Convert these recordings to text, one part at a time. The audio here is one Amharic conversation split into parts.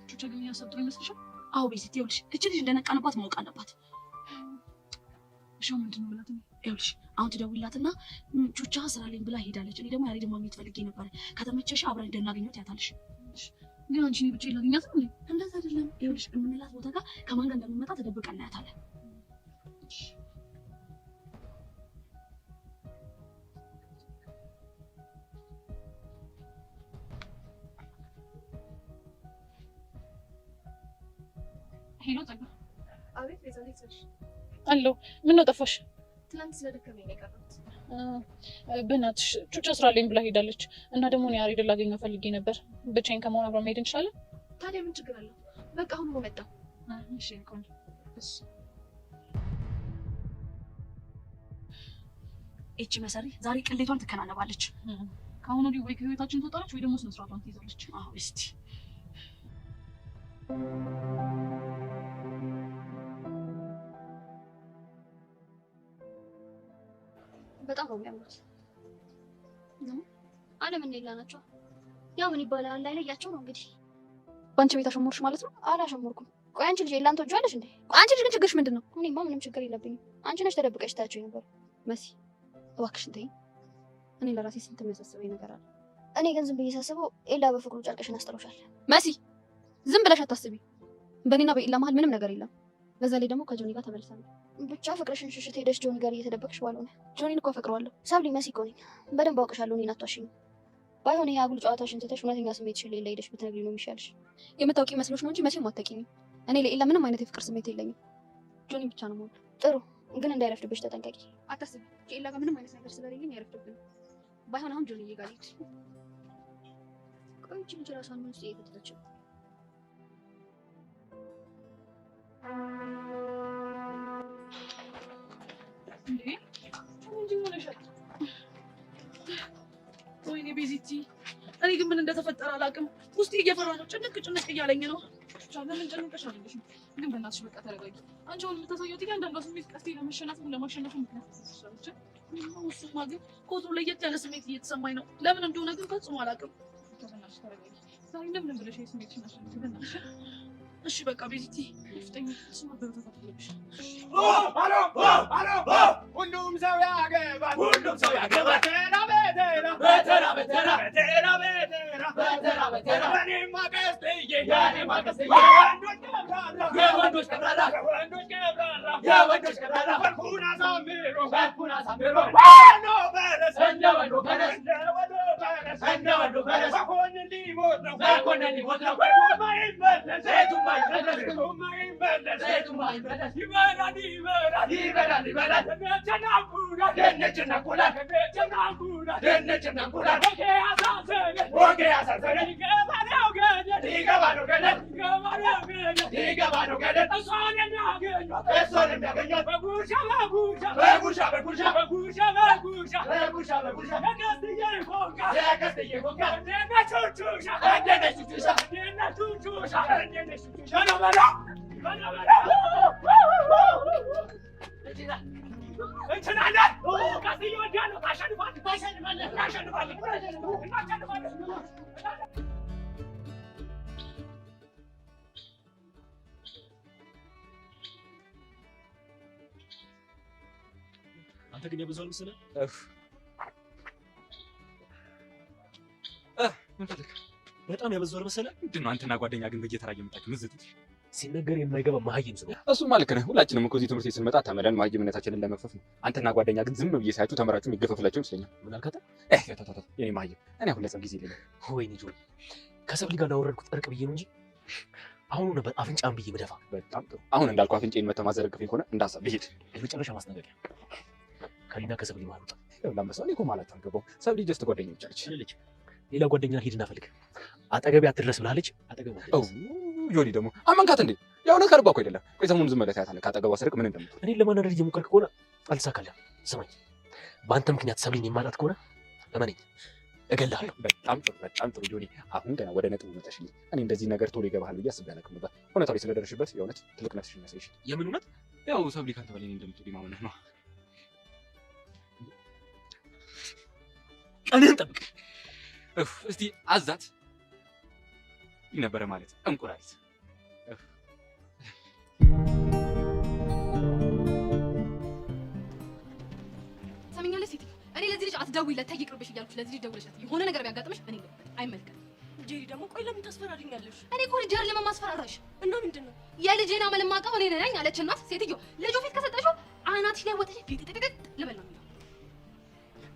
ቹቻ ግን ያሰብጥሩ ይመስልሻል? አዎ ቤዚት ይኸውልሽ እቺ ልጅ እንደነቃንባት ማወቅ አለባት። እሺ ምንድን ነው ብላት? ይኸውልሽ አሁን ትደውልላትና ቹቻ ስራ ላይ ብላ ሄዳለች። እኔ ደግሞ ያሬድ ማግኘት ፈልጌ ነበር። ከተመቸሽ አብረን እንደናገኘት ያታለሽ። ግን አንቺ እኔ ብቻ ላገኛት ነው? እንደዛ አይደለም። ይኸውልሽ የምንላት ቦታ ጋር ከማን ጋር እንደምንመጣ ተደብቀን እናያታለን። ሄሎ ጸጋ። አቤት ቤዛ፣ እንዴት ነሽ? አለሁ። ምን ነው ጠፋሽ? ትናንት ስለደከመኝ ነው የቀረሁት። በእናትሽ ቹቻ ስራ ላይ ብላ ሄዳለች እና ደግሞ እኔ ያሬድን ላገኘው ፈልጌ ነበር። ብቻዬን ከመሆን አብረን መሄድ እንችላለን? ታዲያ ምን ችግር አለው? በቃ አሁን ነው መጣሁ። እሺ ቆንጆ። እሺ እቺ መሰሪ ዛሬ ቅሌቷን ትከናነባለች። ከአሁን ወዲህ ወይ ከህይወታችን ትወጣለች ወይ ደግሞ ስነ ስርዓቷን ትይዛለች። አዎ እስቲ በጣም ነው የሚያምሩት። አለም እና ሌላ ናቸው። ያው ምን ይባላል አንድ አይለያቸው ነው እንግዲህ። በአንቺ ቤት አሸሞርሽ ማለት ነው? አላሸሞርኩም። ቆይ አንቺ ልጅ ሌላን ትወጂዋለሽ እንዴ? አንቺ ልጅ ግን ችግርሽ ምንድን ነው? እኔማ ምንም ችግር የለብኝም። አንቺ ነሽ ተደብቀሽ ታያቸው ነበር። መሲ እባክሽን ተይኝ። እኔ ለራሴ ስንት የሚያሳስበኝ ነገር አለ። እኔ ግን ዝም ብዬ ሳስበው ኤላ በፍቅሩ ጨርቅሽን አስጥሎሻል። መሲ ዝም ብለሽ አታስቢ። በእኔና በኤላ መሀል ምንም ነገር የለም። በዛ ላይ ደግሞ ከጆኒ ጋር ተመልሰናል። ብቻ ፍቅርሽን ሽሽት ሄደሽ ጆኒ ጋር እየተደበቅሽ ባልሆነ። ጆኒን እኮ አፈቅረዋለሁ። ሰብሊ መሲ እኮ ነኝ። በደንብ አውቅሻለሁ። እኔን አትዋሽኝ። ባይሆን ይሄ አጉል ጨዋታሽን ትተሽ እውነተኛ ስሜትሽን ሌላ ሄደሽ ብትነግሪኝ ነው የሚሻልሽ። የምታውቂ መስሎሽ ነው እንጂ መቼም አታውቂኝም። እኔ ለኤላ ምንም አይነት የፍቅር ስሜት የለኝም። ጆኒ ብቻ ነው የምወደው። ጥሩ ግን እንዳይረፍድብሽ ተጠንቀቂ። አታስቢ። ከኤላ ጋር ምንም አይነት ነገር ስለሌለኝ አይረፍድብኝ። ባይሆን አሁን ጆኒ ጋር ልሂድ። ቆይ ይህቺ ልጅ እራሷን ምን ውስጥ እየከተተች ነው? እንዴ እንጂ ሆነሻል። ወይኔ ቤዚቲ፣ እኔ ግን ምን እንደተፈጠረ አላውቅም። ውስጤ እየፈራ ነው። ጭንቅ እያለኝ ነው። ለምን ጨንቀሽ አለሽ? ግን በእናትሽ በቃ ተረጋጊ። አንቺ አሁን የምታሳየው እያንዳንዷ ስሜት ቀስቴ ለመሸነፍም ለማሸነፍም ምክንያት ትሰራለች። እሱማ ግን ከወትሮ ለየት ያለ ስሜት እየተሰማኝ ነው። ለምን እንደሆነ ግን ፈጽሞ አላውቅም። በእናትሽ ተረጋጊ። ዛሬ እንደምን ብለሽ ስሜትሽን አሸንፊ በእናትሽ። እሺ በቃ ቤዚቲ ፍጠኝ። እሱማ በተፈጠረብሽ ሁሉም ሰው ያገባል፣ ሁሉም ሰው ያገባል። በተራ በተራ በተራ በተራ በተራ በተራ በተራ እኔማ ቀስትዬ የኔማ ቀስትዬ የወንዶች ቀብራራ የወንዶች ቀብራራ የወንዶች ቀብራራ መልኩን አሳምሮ ወንዶ ፈረስ እንደ ወንዶ ፈረስ እንደ ወንዶ ፈረስ እንደ ወንዶ ፈረስ መኮንን ሊሞት ነው መኮንን ሊሞት ነው። ማይመለስ ሴቱማ ይመለስ ሴቱማ ይመለስ ሴቱማ ይመለስ ይበላል ይበላል ይበላል ይበላል ደነችና እንቁላል ደነችና እንቁላል ወጌ ያሳዘነኝ ሊገባ ነው ገደል ሊገባ ነው ገደል ሊገባ ነው ገደል እሷን የሚያገኟት በጉርሻ በጉርሻ በጉርሻ በጉርሻ በጉርሻ በጉርሻ በጉርሻ የቀስትዬ ኮንካ የቀስትዬ ኮንካ እንደነች ቹቹሻ እንደነች ቹቹሻ እንደነች ቹቹሻ እንደነች ቹቹሻ ነው በለው እንችላለን። ቀስትዬ ወዲያለሁ። ታሸንፋለህ ታሸንፋለህ ታሸንፋለህ እናሸንፋለን። አንተ ግን የበዛው መሰለህ። ምን ፈልግ? በጣም ያበዛው መሰለህ። ምንድን ነው አንተና ጓደኛ ግን በየተራ እየመጣችሁ ምዝት ሲነገር የማይገባ መሀይም ሰው። እሱማ ልክ ነህ። ሁላችንም እኮ እዚህ ትምህርት ቤት ስንመጣ ተምረን መሀይምነታችንን ለመክፈፍ ነው። አንተና ጓደኛ ግን ዝም ብዬ ሳያችሁ ተምራችሁ የሚገፈፍላችሁ ይመስለኛል። ምን አልከተ? የኔ መሀይም እኔ አሁን ለጸብ ጊዜ የለኝም። ወይኔ ጆኒ፣ ከሰብሊ ጋር ላወረድኩት እርቅ ብዬ ነው እንጂ አሁኑ ነበር አፍንጫን ብዬ መደፋ። በጣም ጥሩ። አሁን እንዳልኩ አፍንጫዬን መተህ ማዘረግፈኝ ከሆነ እንዳሳብ ይሄድ። የመጨረሻ ማስጠንቀቂያ ከሊና ከሰብሊ ማለት ነው። ለምሳሌ እኔ እኮ ማለት አልገባው። ሰብሊ ጀስት ጓደኛ ብቻ ነች። ሌላ ጓደኛ ሂድና ፈልግ። አጠገቤ አትድረስ ብላለች። አጠገቧ ጆኒ ደግሞ አመንካት እንዴ? የእውነት ከልቧ እኮ አይደለም። ቆይ ሰሞኑን ዝም ብለህ ታያታለህ። ከአጠገቧ ስርቅ ምን እንደምትሆን። እኔን ለማናደድ እየሞከርክ ከሆነ አልተሳካልህም። ስማኝ፣ በአንተ ምክንያት ሰብሊን የማጣት ከሆነ እመነኝ እገልሃለሁ። በጣም ጥሩ ጆኒ፣ አሁን ገና ወደ ነጥቡ መጣሽ። እኔ እንደዚህ ነገር ቶሎ ይገባሃል ብዬ አስቤ አላውቅም ነበር። እውነታው ላይ ስለደረስሽበት የእውነት ትልቅነትሽን የሚያሳይሽ። የምን እውነት? ያው ሰብሊ ካንተ በላይ እንደምትወጪ ማመንህ ነው። ቀንህን ጠብቅ። እስቲ አዛት ነበረ ማለት እንቁራሪት። ሰምኛለሽ ሴት እኔ ለዚህ ልጅ አትደውይለት ተይ ይቅርብሽ እያልኩሽ ለዚህ ልጅ ደውለሻት የሆነ ነገር ቢያጋጥምሽ እኔ አይመልከትም። ጄሪ ደግሞ ቆይ ለምን ታስፈራሪኛለሽ? እኔ እኮ ልጅ አይደለም የማስፈራራሽ እና ምንድን ነው የልጄን አመል የማውቀው እኔ ነኝ አለች እናት። ሴትዮ ልጁ ፊት ከሰጠሽው አናትሽ ላይ ወጥተሽ ፊት ልበል ነው የሚለው።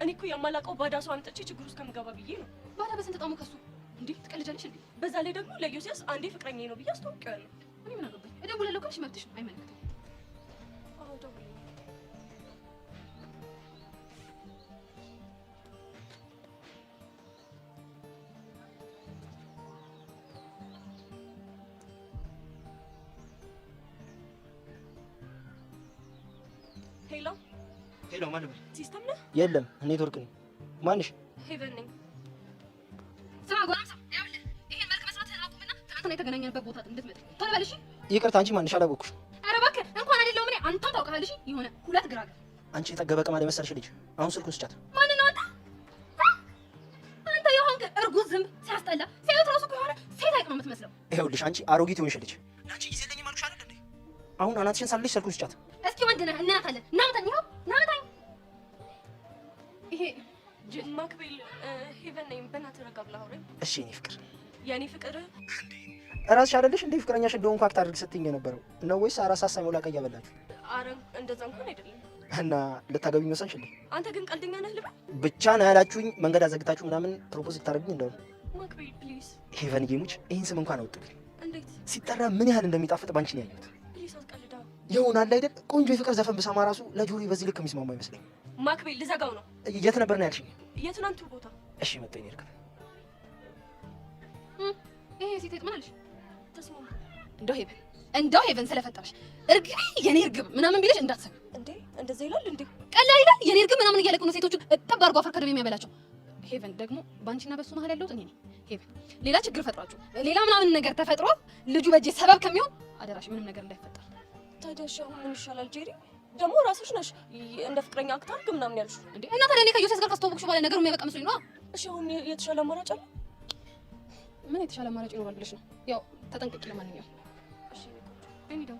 እኔ እኮ የማላውቀው ባዳ ሰው አምጥቼ ችግር ውስጥ ከምገባ ብዬ ነው። ባዳ በስንት ጣሙ ከሱ እንዴ ትቀልጃለሽ እንዴ? በዛ ላይ ደግሞ ለዮሲያስ አንዴ ፍቅረኛዬ ነው ብዬ አስታውቂዋለሁ። እኔ ምን አገባኝ? እደውላለሁ ካልሽ መብትሽ ነው፣ አይመለከተኝም። አዎ ደውል። ሄሎ ሄሎ፣ ማን ነው? ሲስተም ነህ? የለም ኔትወርክ ነው። ማንሽ? ሄቨን ነኝ። ስማ ጎረምሳ፣ ይኸውልህ ይሄን መልክ መስራትህን አቁምና ትናንትና የተገናኘንበት ቦታ እንድትመጣ ቶሎ በል እሺ። ይቅርታ፣ አንቺ ማንሽ? አላወኩሽ። ኧረ እባክህ እንኳን አይደለሁም እኔ አንተም ታውቃለህ። እሺ የሆነ ሁለት ግራግ አንቺ የጠገበ ቅማል የመሰልሽ ልጅ አሁን ስልኩን ስጫት። ማን ነው አንተ? አንተ የሆንክ እርጉዝ ዝንብ ሲያስጠላ። ሴት ራሱ ከሆነ ሴት አይቅ ነው የምትመስለው። ይኸውልሽ አንቺ አሮጊት ሆንሽ ልጅ፣ ለአንቺ ጊዜ የለኝም አልኩሽ አይደል እንዴ? አሁን አናትሽን ሳልልሽ ስልኩን ስጫት። እስኪ ወንድ ነህ እናታለን ናምተኝ ይኸው ናምተኝ። ይሄ ማክቤል ሄቨን ነኝ። በእናትህ ረጋ ብለህ አውራኝ። እሺ የኔ ፍቅር። የእኔ ፍቅር እራስሽ አይደለሽ እንዴ ፍቅረኛሽ እንደሆንኩ አክት አድርግ ስትይኝ የነበረው ነው ወይስ አራስ ሀሳብ ነው ላቀያ በላችሁ? አረ እንደዛ እንኳን አይደለም። እና ልታገቢኝ ወሰንሽ እንዴ? አንተ ግን ቀልደኛ ነህ ልበል? ብቻ ነው ያላችሁኝ መንገድ አዘግታችሁ ምናምን ፕሮፖዝ ልታደርጉኝ እንደሆነ። ማክቤል ፕሊዝ። ሄቨን ጌሙች ይህን ስም እንኳን አወጡልኝ። እንዴት ሲጠራ ምን ያህል እንደሚጣፍጥ ባንቺ ነው ያየሁት። ፕሊዝ አትቀልዳ። ይሆናል አይደል? ቆንጆ የፍቅር ዘፈን ብሰማ ራሱ ለጆሮዬ በዚህ ልክ የሚስማማ አይመስለኝ። ማክቤል ልዘጋው ነው። የት ነበር ነው ያልሽኝ? የትናንቱ ቦታ። እሺ መጣኝ ይርክ ይሄ ሴት ምን አለሽ? ተስማማ። እንደው ሄቨን ስለፈጠረሽ እርግቢ የኔ እርግብ ምናምን ቢልሽ እንዳትሰሚ። እንዴ እንደዛ ይላል እንዴ? ቀላል ይላል የኔ እርግብ ምናምን እያለቁ ነው ሴቶቹ እጠብ አድርጎ አፈር ከደም የሚያበላቸው። ሄቨን ደግሞ ባንቺና በሱ መሀል ያለሁት እኔ ነኝ። ሄቨን ሌላ ችግር ፈጥራችሁ ሌላ ምናምን ነገር ተፈጥሮ ልጁ በእጄ ሰበብ ከሚሆን አደራሽ ምንም ነገር እንዳይፈጠር። ታዲያ እሺ አሁን ምን ይሻላል ጄሪ? ደግሞ ራስሽ ነሽ እንደ ፍቅረኛ አክት አድርግ ምናምን ያልሽው እንዴ? እና ታዲያ እኔ ከዮሴስ ጋር ካስተዋወቅሽ በኋላ ነገሩ የሚያበቃ መስሎኝ ነው። እሺ አሁን የተሻለ አማራጭ አለ? ምን የተሻለ አማራጭ ይኖራል ብለሽ ነው? ያው ተጠንቀቂ። ለማንኛውም እሺ እኔ ደግሞ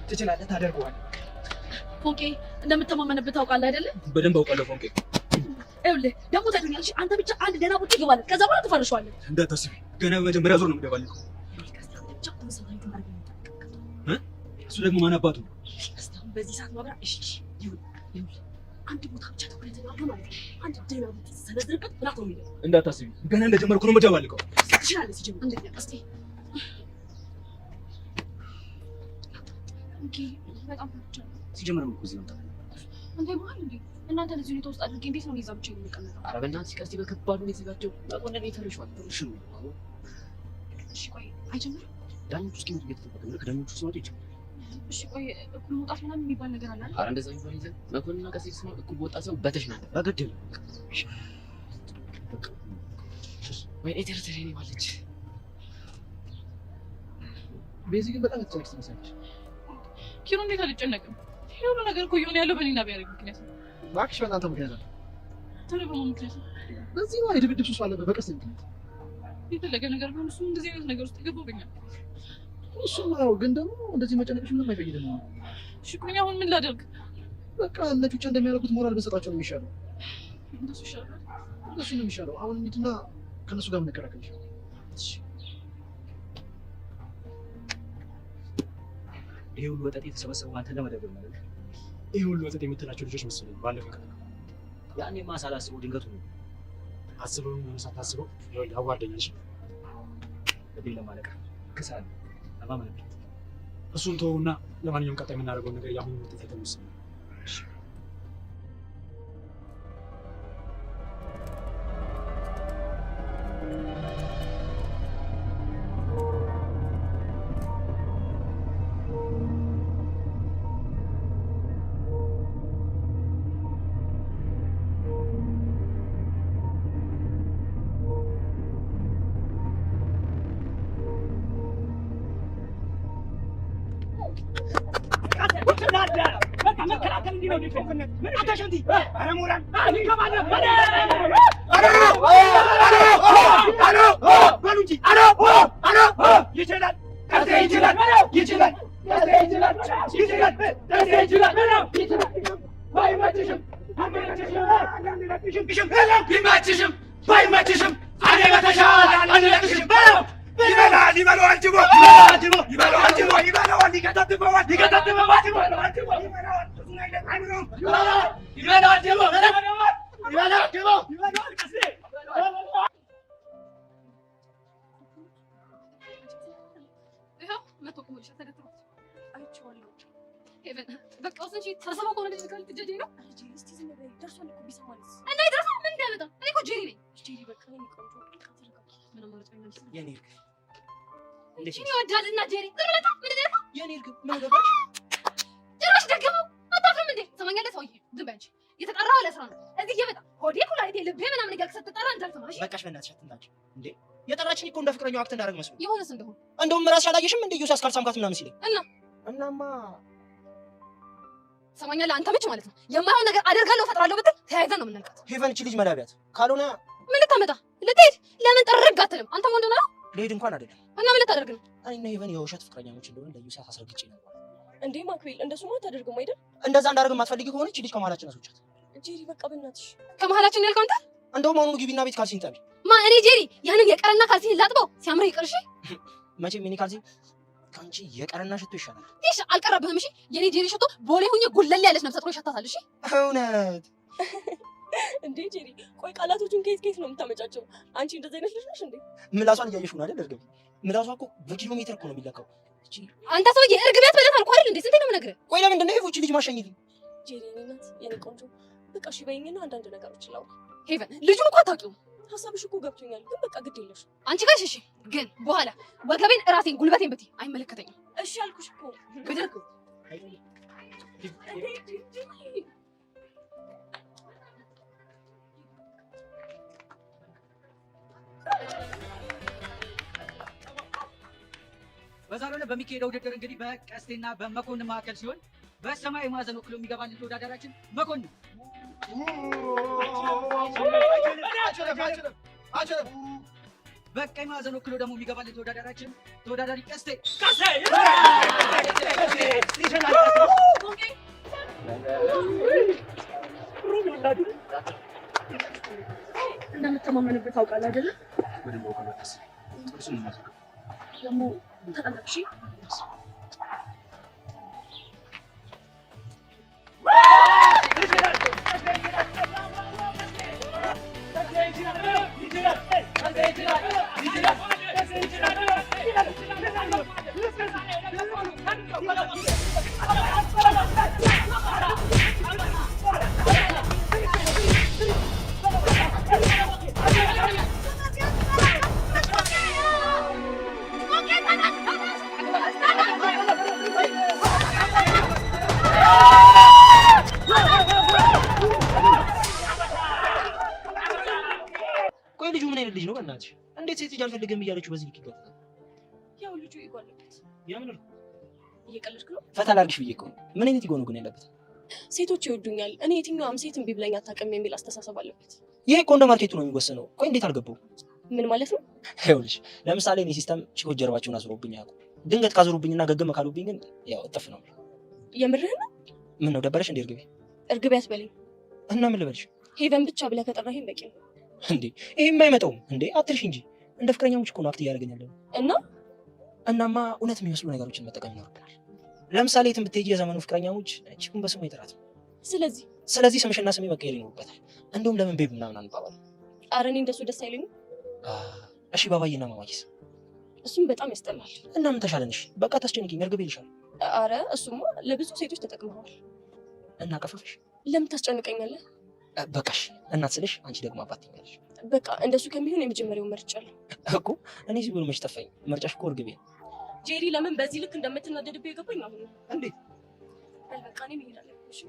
ትችላለህ፣ ታደርገዋለህ። ፎንቄ እንደምተማመንበት ታውቃለህ አይደለ? በደንብ አውቃለሁ ፎንቄ። ይኸውልህ ደግሞ ታገኛለሽ። አንተ ብቻ አንድ ደህና ቁጭ ይገባለን። ከዛ በኋላ ትፈርሸዋለህ። እንዳታስቢ፣ ገና በመጀመሪያ ዙር ነው የምደባልቀው። እሱ ደግሞ ማን አባቱ ነው? በዚህ ሰዓት ማብራ እሺ ይሁን። አንድ ቦታ ብቻ ትኩረት አድርገህ ማለት ነው። አንድ ደህና ቦታ ሰነዝርበት ብላት ነው የሚለው። እንዳታስቢ፣ ገና እንደጀመርኩ ነው የምደባልቀው። ትችላለህ። ሲጀምር እንደኛ እስቲ ኦኬ። በጣም ፈርቻለሁ። ሲጀምር ነው እዚህ ነው አንተ መሀል እንዴ እናንተ ለዚህ ሁኔታ ውስጥ አድርጌ እንዴት ነው እዛ ብቻ የሚቀመጠው? ኧረ በእናትሽ ቀስቲ በከባዱ ነው የተዘጋጀው። መቆነን የተረሽዋል። እሺ እሺ ቆይ አይጀምርም። ዳኞቹ እስኪ ነው እየተጠበቀ ነው። ከዳኞቹ ሲወጡ ይችላል። እሺ ቆይ እኩል መውጣት ምናምን የሚባል ነገር አለ አይደል? ኧረ እንደዛ የሚባል ይዘን መኮንንና ቀስቲ ሲሆን እኩል በወጣ ሰው በተሽናለ በገደለ ወይ ኤተርተሪ ነው ማለች። ቤዚ ግን በጣም ተጨነቅሽ ትመስላለች። ኪሮ እንዴት አልጨነቅም? ይሄ ሁሉ ነገር እኮ እየሆነ ያለው በእኔና ቢያደርግ ምክንያት ነው። እባክሽ በእናንተ ምክንያት ነው። ታዲያ በማን ምክንያት ነው? በዚህ ነው የድብድብ ሱስ አለበት በቀስት ምክንያት። የፈለገ ነገር ቢሆን እሱም እንደዚህ አይነት ነገር ውስጥ ይገባብኛል። እሱም ነው፣ ግን ደግሞ እንደዚህ መጨነቅሽ ምንም አይፈይድም። እሺ ቆይ አሁን ምን ላደርግ? በቃ እነ ቹቻ እንደሚያደርጉት ሞራል ብንሰጣቸው ነው የሚሻለው። እንደሱ ይሻላል። እንደሱ ነው የሚሻለው። አሁን እንሂድና ከእነሱ ጋር እንከራከር ይሻላል። እሺ ይሄ ሁሉ ወጠጤ የተሰበሰበው አንተ ለመደበቅ ነው አይደል? ይሄ ሁሉ ወጠጤ የምትላቸው ልጆች መሰለኝ ባለፈ ቀን ያኔማ ሳላስበው ድንገቱ ነው። አስበው ነው ሳታስበው ይኸውልህ አዋርደኛልሽ በዴላ ማለቃ ከሳለ አማማን እሱን ተውና ለማንኛውም ቀጣይ የምናደርገውን ነገር ያሁን ውጤት የተወሰነ እሺ የጠራችኝ እኮ እንደ ፍቅረኛው አክት እንዳደረግ መስሎኝ ይሁንስ እንደሆነ እንደውም ራስሽ አላየሽም እንደ ዩስ አስካልሳምካት ምናምን ሲለኝ እናማ ሰማኛለህ አንተ ምች ማለት ነው የማይሆን ነገር አደርጋለሁ ፈጥራለሁ ብትል ተያይዘን ነው የምንልቀት። ሄቨን እቺ ልጅ መላቢያት ካልሆነ ምን ልታመጣ ልትሄድ ለምን ጠርግ አትልም? አንተ ወንድ ነህ ልሄድ እንኳን አይደለም እና ምን ልታደርግ ነው? እኔና ሄቨን የውሸት ፍቅረኛሞች እንደሆነ ለዩስ አስረግጬ ነበር። እንዴ ማክቤል እንደሱ ማለት አደርግም አይደል? እንደዛ እንዳደርግ የማትፈልጊ ከሆነ እቺ ልጅ ከመሀላችን አስወጫት። ጄሪ በቃ በእናትሽ ከመሀላችን ያልከው አንተ እንደውም አሁኑ ግቢና ቤት ካልሲን ጠቢ። እኔ ጄሪ ያንን የቀረና ካልሲን ላጥበው ሲያምር ይቅር። እሺ መቼም የኔ ካልሲ ከአንቺ የቀረና ሽቶ ይሻላል። እሺ አልቀረብህም። እሺ የኔ ጄሪ ሽቶ ቦሌ ሁኜ ጉለል ያለች ነፍሰ ጡር ይሸታታል። እሺ እውነት እንዴ ጄሪ ቆይ ቃላቶቹን ከየት ነው የምታመጫቸው? አንቺ እንደዛ አይነት ልጅ ነሽ እንዴ? ምላሷን እያየሽ ነው አይደል? እርግብ ምላሷ እኮ በኪሎ ሜትር እኮ ነው የሚለካው። እቺ አንተ ሰውዬ እርግብ ያስበላታል እኮ አይደል እንዴ? ስንቴ ነው የምነግርህ? ቆይ ለምንድን ነው ይሄ ልጅ ማሸኝልኝ? ጄሪ የኔ ናት የኔ ቆንጆ በቃ እሺ በይኝና አንዳንድ ነገሮች ላውራ። ሄቨን ልጁን እኮ አታውቂውም። ሀሳብሽ እኮ ገብቶኛል፣ ግን በቃ ግድ የለሽ አንቺ ጋር እሺ። ግን በኋላ ወገቤን እራሴን ጉልበቴን ብትይ አይመለከተኝም። እሺ አልኩሽ እኮ ግድልኩ በዛሬው ዕለት በሚካሄደው ውድድር እንግዲህ በቀስቴና በመኮንን መካከል ሲሆን በሰማያዊ ማዕዘን ወክሎ የሚገባልን ተወዳዳሪያችን መኮንን፣ በቀኝ ማዕዘን ወክሎ ደግሞ የሚገባልን ተወዳዳሪያችን ተወዳዳሪ ቀስቴ እንደምተማመንበት ታውቃለህ አይደለ? ደግሞ ተጠለቅሽ ልጅ ነው በእናትሽ። እንዴት ሴት ልጅ አልፈልግም እያለችው በዚህ ልክ ይገባታል? ያው ልጁ ይጓለበት። የምን ነው? እየቀለድክ ነው? ፈታ ላድርግሽ ብዬሽ እኮ ነው። ምን አይነት ይጎ ነው ግን ያለበት? ሴቶች ይወዱኛል፣ እኔ የትኛውም ሴት እምቢ ብለኝ አታውቅም የሚል አስተሳሰብ አለበት። ይሄ እኮ እንደ ማርኬቱ ነው የሚወሰነው። ቆይ እንዴት አልገባው? ምን ማለት ነው? ይኸውልሽ ለምሳሌ እኔ ሲስተም ቺኮች ጀርባቸውን አዞሩብኝ አያውቁም። ድንገት ካዞሩብኝና ገገመ ካሉብኝ ግን ያው እጥፍ ነው። የምርህን ነው? ምን ነው ደበረሽ እንዴ? እርግቤ አትበለኝ። እና ምን ልበልሽ? ሄቨን ብቻ ብለህ ከጠራኸኝ በቂ ነው። እንዴ ይሄም አይመጣውም እንዴ? አትርሽ እንጂ እንደ ፍቅረኛሞች እኮ ነው አክት እያደረገን ያለው። እናማ እውነት የሚመስሉ ነገሮችን መጠቀም ይኖርብናል። ለምሳሌ የትም ብትሄጂ የዘመኑ ፍቅረኛሞች ቺኩን በስሙ ይጠራት። ስለዚህ ስምሽና ስሜ መቀየር ይኖርበታል። እንደውም ለምን ቤብ ምናምን አንባባል? ኧረ እኔ እንደሱ ደስ አይለኝም። እሺ ባባዬና ማማዬስ? እሱም በጣም ያስጠላል። እና ምን ተሻለንሽ? በቃ ታስጨንቂኝ፣ እርግብ ይልሻል። አረ እሱማ ለብዙ ሴቶች ተጠቅመዋል። እና ቀፈፈሽ? ለምን ታስጨንቀኛለህ? በቃሽ እናት ስልሽ አንቺ ደግሞ አባት ትኛለሽ። በቃ እንደሱ ከሚሆን የመጀመሪያው መርጫለሁ እኮ። እኔ እዚህ ብሎ መች ጠፋኝ። ምርጫሽ እኮ እርግቤ። ጄሪ ለምን በዚህ ልክ እንደምትናደድብህ የገባኝ አሁን ነው። እንዴት? በቃ እኔ መሄድ አለብኝ። እሺ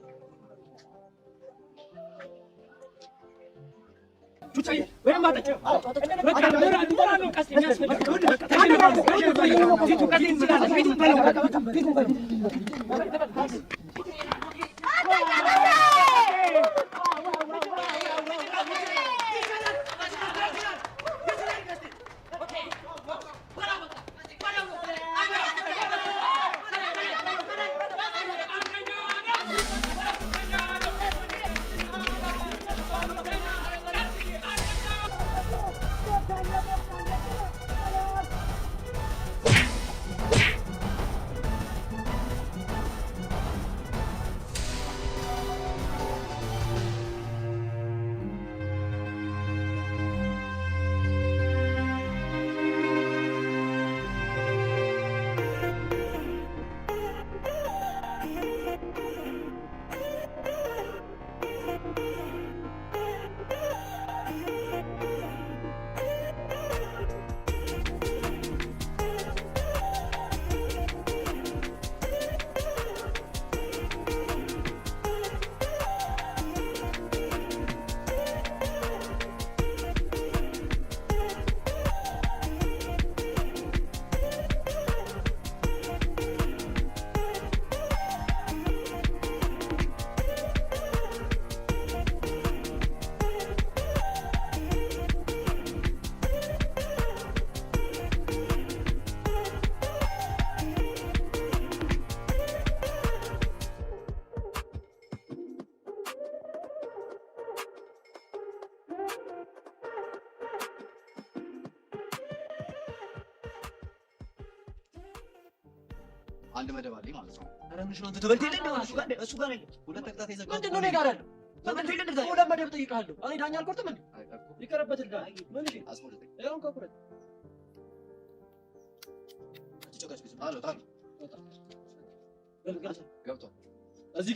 አንድ መደብ አለኝ ማለት ነው። ኧረ ምንሽ ነው ተበልቴ እንደው እሱ ጋር ነው። ሁለት ተከታታይ ተዘጋው። ምንድነው እኔ ጋር ያለው? ተበልቴ እንደዛ ሁለት መደብ ጠይቃለሁ። እኔ ዳኛ አልቆርጥም እንዴ? ይቀርበት እንዳ ምን እሺ አስቆርጥ። ያው ከቁረጥ አትጨቃጭ ብዙ አሎ ታል ገብቷል። እዚህ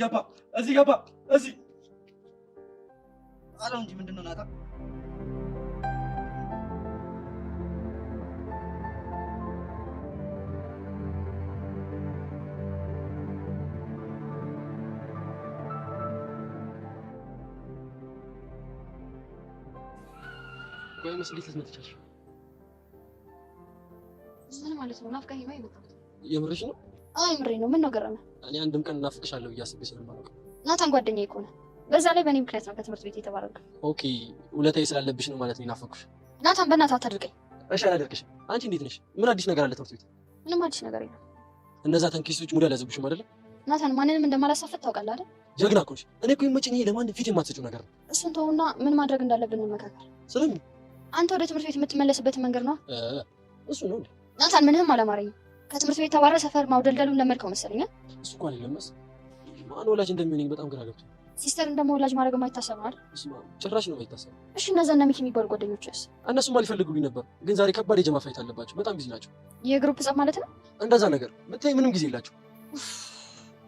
ገባ እዚህ አለው እንጂ ምንድነው ናታ ቆይ መስሊት ልትመጥቻለሽ? ምን ማለት ነው? ናፍቀኸኝ ነው የመጣሁት። የምርሽ ነው? አይ ምሬ ነው። ምን ነው ገረመህ? እኔ አንድም ቀን እናፍቅሻለሁ እያስቤ ስለማላውቅ። ናታን ጓደኛዬ እኮ ነው። በዛ ላይ በእኔ ምክንያት ነው ከትምህርት ቤት የተባረርኩት። ኦኬ ውለታዬ ስላለብሽ ነው ማለት ነው የናፈኩሽ? ናታን በእናትህ አታድርገኝ። እሺ አላደርግሽም። አንቺ እንዴት ነሽ? ምን አዲስ ነገር አለ ትምህርት ቤት? ምንም አዲስ ነገር የለም። እነዛ ተንኪሶች ሙድ አልያዘብሽም አይደለ? ናታን ማንንም እንደማላሳፈት ታውቃለህ አይደል? ጀግና እኮ ነሽ። እኔ እኮ ይመችኝ ይሄ ለማንም ፊት የማትሰጪው ነገር ነው። እሱን ተውና ምን ማድረግ እንዳለብን እንመካከር። ስለምን? አንተ ወደ ትምህርት ቤት የምትመለስበትን መንገድ ነው። እሱ ነው እንዴ? ናታን ምንም አላማረኝም። ከትምህርት ቤት ተባረህ ሰፈር ማውደልደሉን ለመድከው መሰለኝ። እሱ እኮ አይደለም መስ ማን ወላጅ እንደሚሆነኝ በጣም ግራ ገብቶኝ። ሲስተርን ደግሞ ወላጅ ማድረግ የማይታሰብ ነው አይደል? እሱማ ጭራሽ ነው የማይታሰብ። እሺ እነዛ እነ ሚኪ የሚባሉ ጓደኞችስ? እነሱማ ሊፈልጉልኝ ነበር፣ ግን ዛሬ ከባድ የጀማ ፋይት አለባቸው። በጣም ቢዚ ናቸው። የግሩፕ ጸብ ማለት ነው እንደዛ ነገር ብታይ ምንም ጊዜ የላቸው።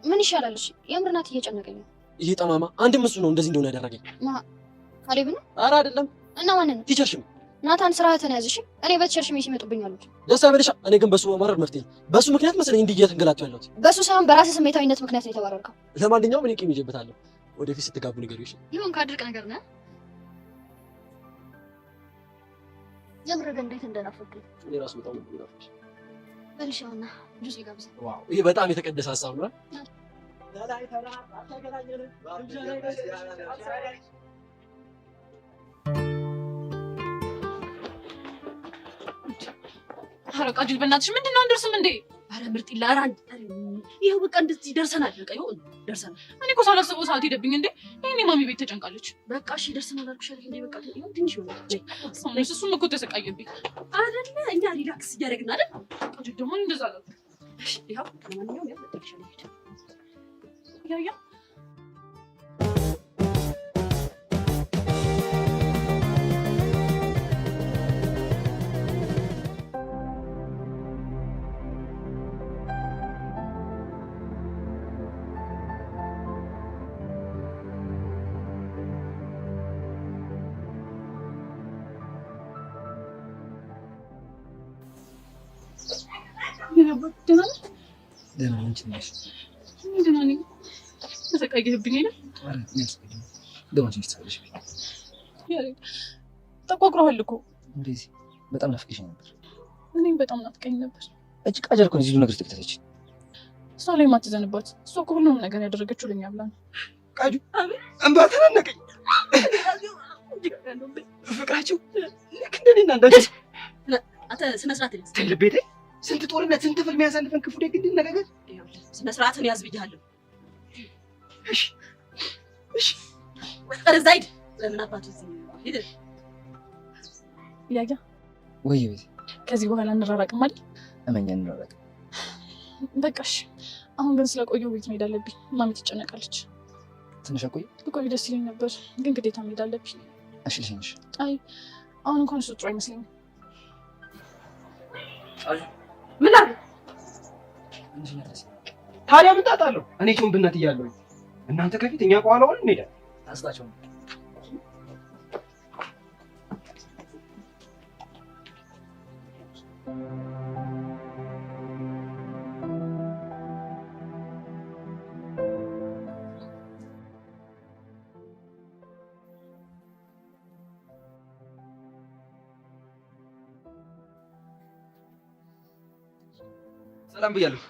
ምን ይሻላል? እሺ የምር ናት እየጨነቀኝ ነው። ይሄ ጠማማ አንድም እሱ ነው እንደዚህ እንደሆነ ያደረገኝ። ካሌብ ነው? ኧረ አይደለም። እና ማንን ነው? ቲቸርሽም ናታን ስርዓትን ያዝ። እሺ እኔ በቲቸርሽም ሲመጡብኝ አሉት። ደስ አይበልሽ። እኔ ግን በሱ ማረር መፍትሄ በሱ ምክንያት መሰለኝ እንዲህ እየተንገላቱ ያለሁት። በሱ ሳይሆን በራስህ ስሜታዊነት ምክንያት ነው የተባረርከው። ለማንኛውም እኔ ቂም ይዤበታለሁ። ወደፊት ስትጋቡ ንገሪው። እሺ ይሁን ካድርቅ ነገር ነህ። የምር ግን እንዴት እንደናፈቀኝ እኔ ራሱ በጣም ነው ናፍቀሽ። በልሻውና ጁስ ይጋብዛ። ዋው ይሄ በጣም የተቀደሰ ሀሳብ ነው። ኧረ ቃጅል በእናትሽ ምንድን ነው አንደርስም እንዴ? ኧረ ምርጥ ይላራን ይኸው በቃ እንደዚህ ደርሰናል። በቃ ይኸው ደርሰናል። እኔ እኮ ሳላስበው ሰዓት ሄደብኝ እንዴ። ይሄኔ ማሚ ቤት ተጨንቃለች። በቃ እሺ ደርሰናል አልኩሽ አይደል እንዴ? በቃ ይኸው ትንሽ ይሆናል። እሱም እኮ ተሰቃየብኝ አይደለ? እኛ ሪላክስ እያደረግን አይደል? ቃጅል ደግሞ እንደዛ አለ ይኸው ለማንኛውም ያው ለጥቅሻለሁ ያያ ደህና ነኝ ትንሽ ደህና ነኝ። ተሰቃየህብኝ አይደል? ተቋቁረሃል እኮ። እንዴት? በጣም ናፍቀሽ ነበር። እኔም በጣም ናፍቀኝ ነበር። እጅ ቃጀር እኮ እዚህ ነገር ትከተተች። እሷ ላይ ማትዘንባት። እሷ እኮ ሁሉም ነገር ያደረገችው ለኛ ብላ ነው። ቃጁ እንባ ተናነቀኝ። ፍቅራችሁ ልክ እንደኔና እንዳንቺ። አንተ ስነ ስርዓት ያዝ። ልቤቴ ስንት ጦርነት ስንት ፍልሚያ ያሳልፈን ክፉ ደግ እንድንነጋገር። ስነ ስርዓትን ያዝ ብያለሁ። እሺ እሺ። ወጣ ዛይድ ለምን አባቱ ሂድ። ያያ ወይ ቤት ከዚህ በኋላ እንራራቅም አይደል? እመኛ እንራራቅ። በቃ እሺ። አሁን ግን ስለቆየው ቤት መሄድ አለብኝ። ማሚ ትጨነቃለች። ትንሽ አቆይ። ብቆይ ደስ ይለኝ ነበር፣ ግን ግዴታ መሄድ አለብኝ። እሺ ልሽኝሽ። አይ አሁን እንኳን እሱ ጥሩ አይመስለኝም። ምን አለ ታዲያ ምን ጣጣ አለው? እኔ ኪውን ብነት እያለሁ እናንተ ከፊት እኛ ከኋላ ሆነን እንሄዳለን። ታስታቸው ነው። ሰላም ብያለሁ።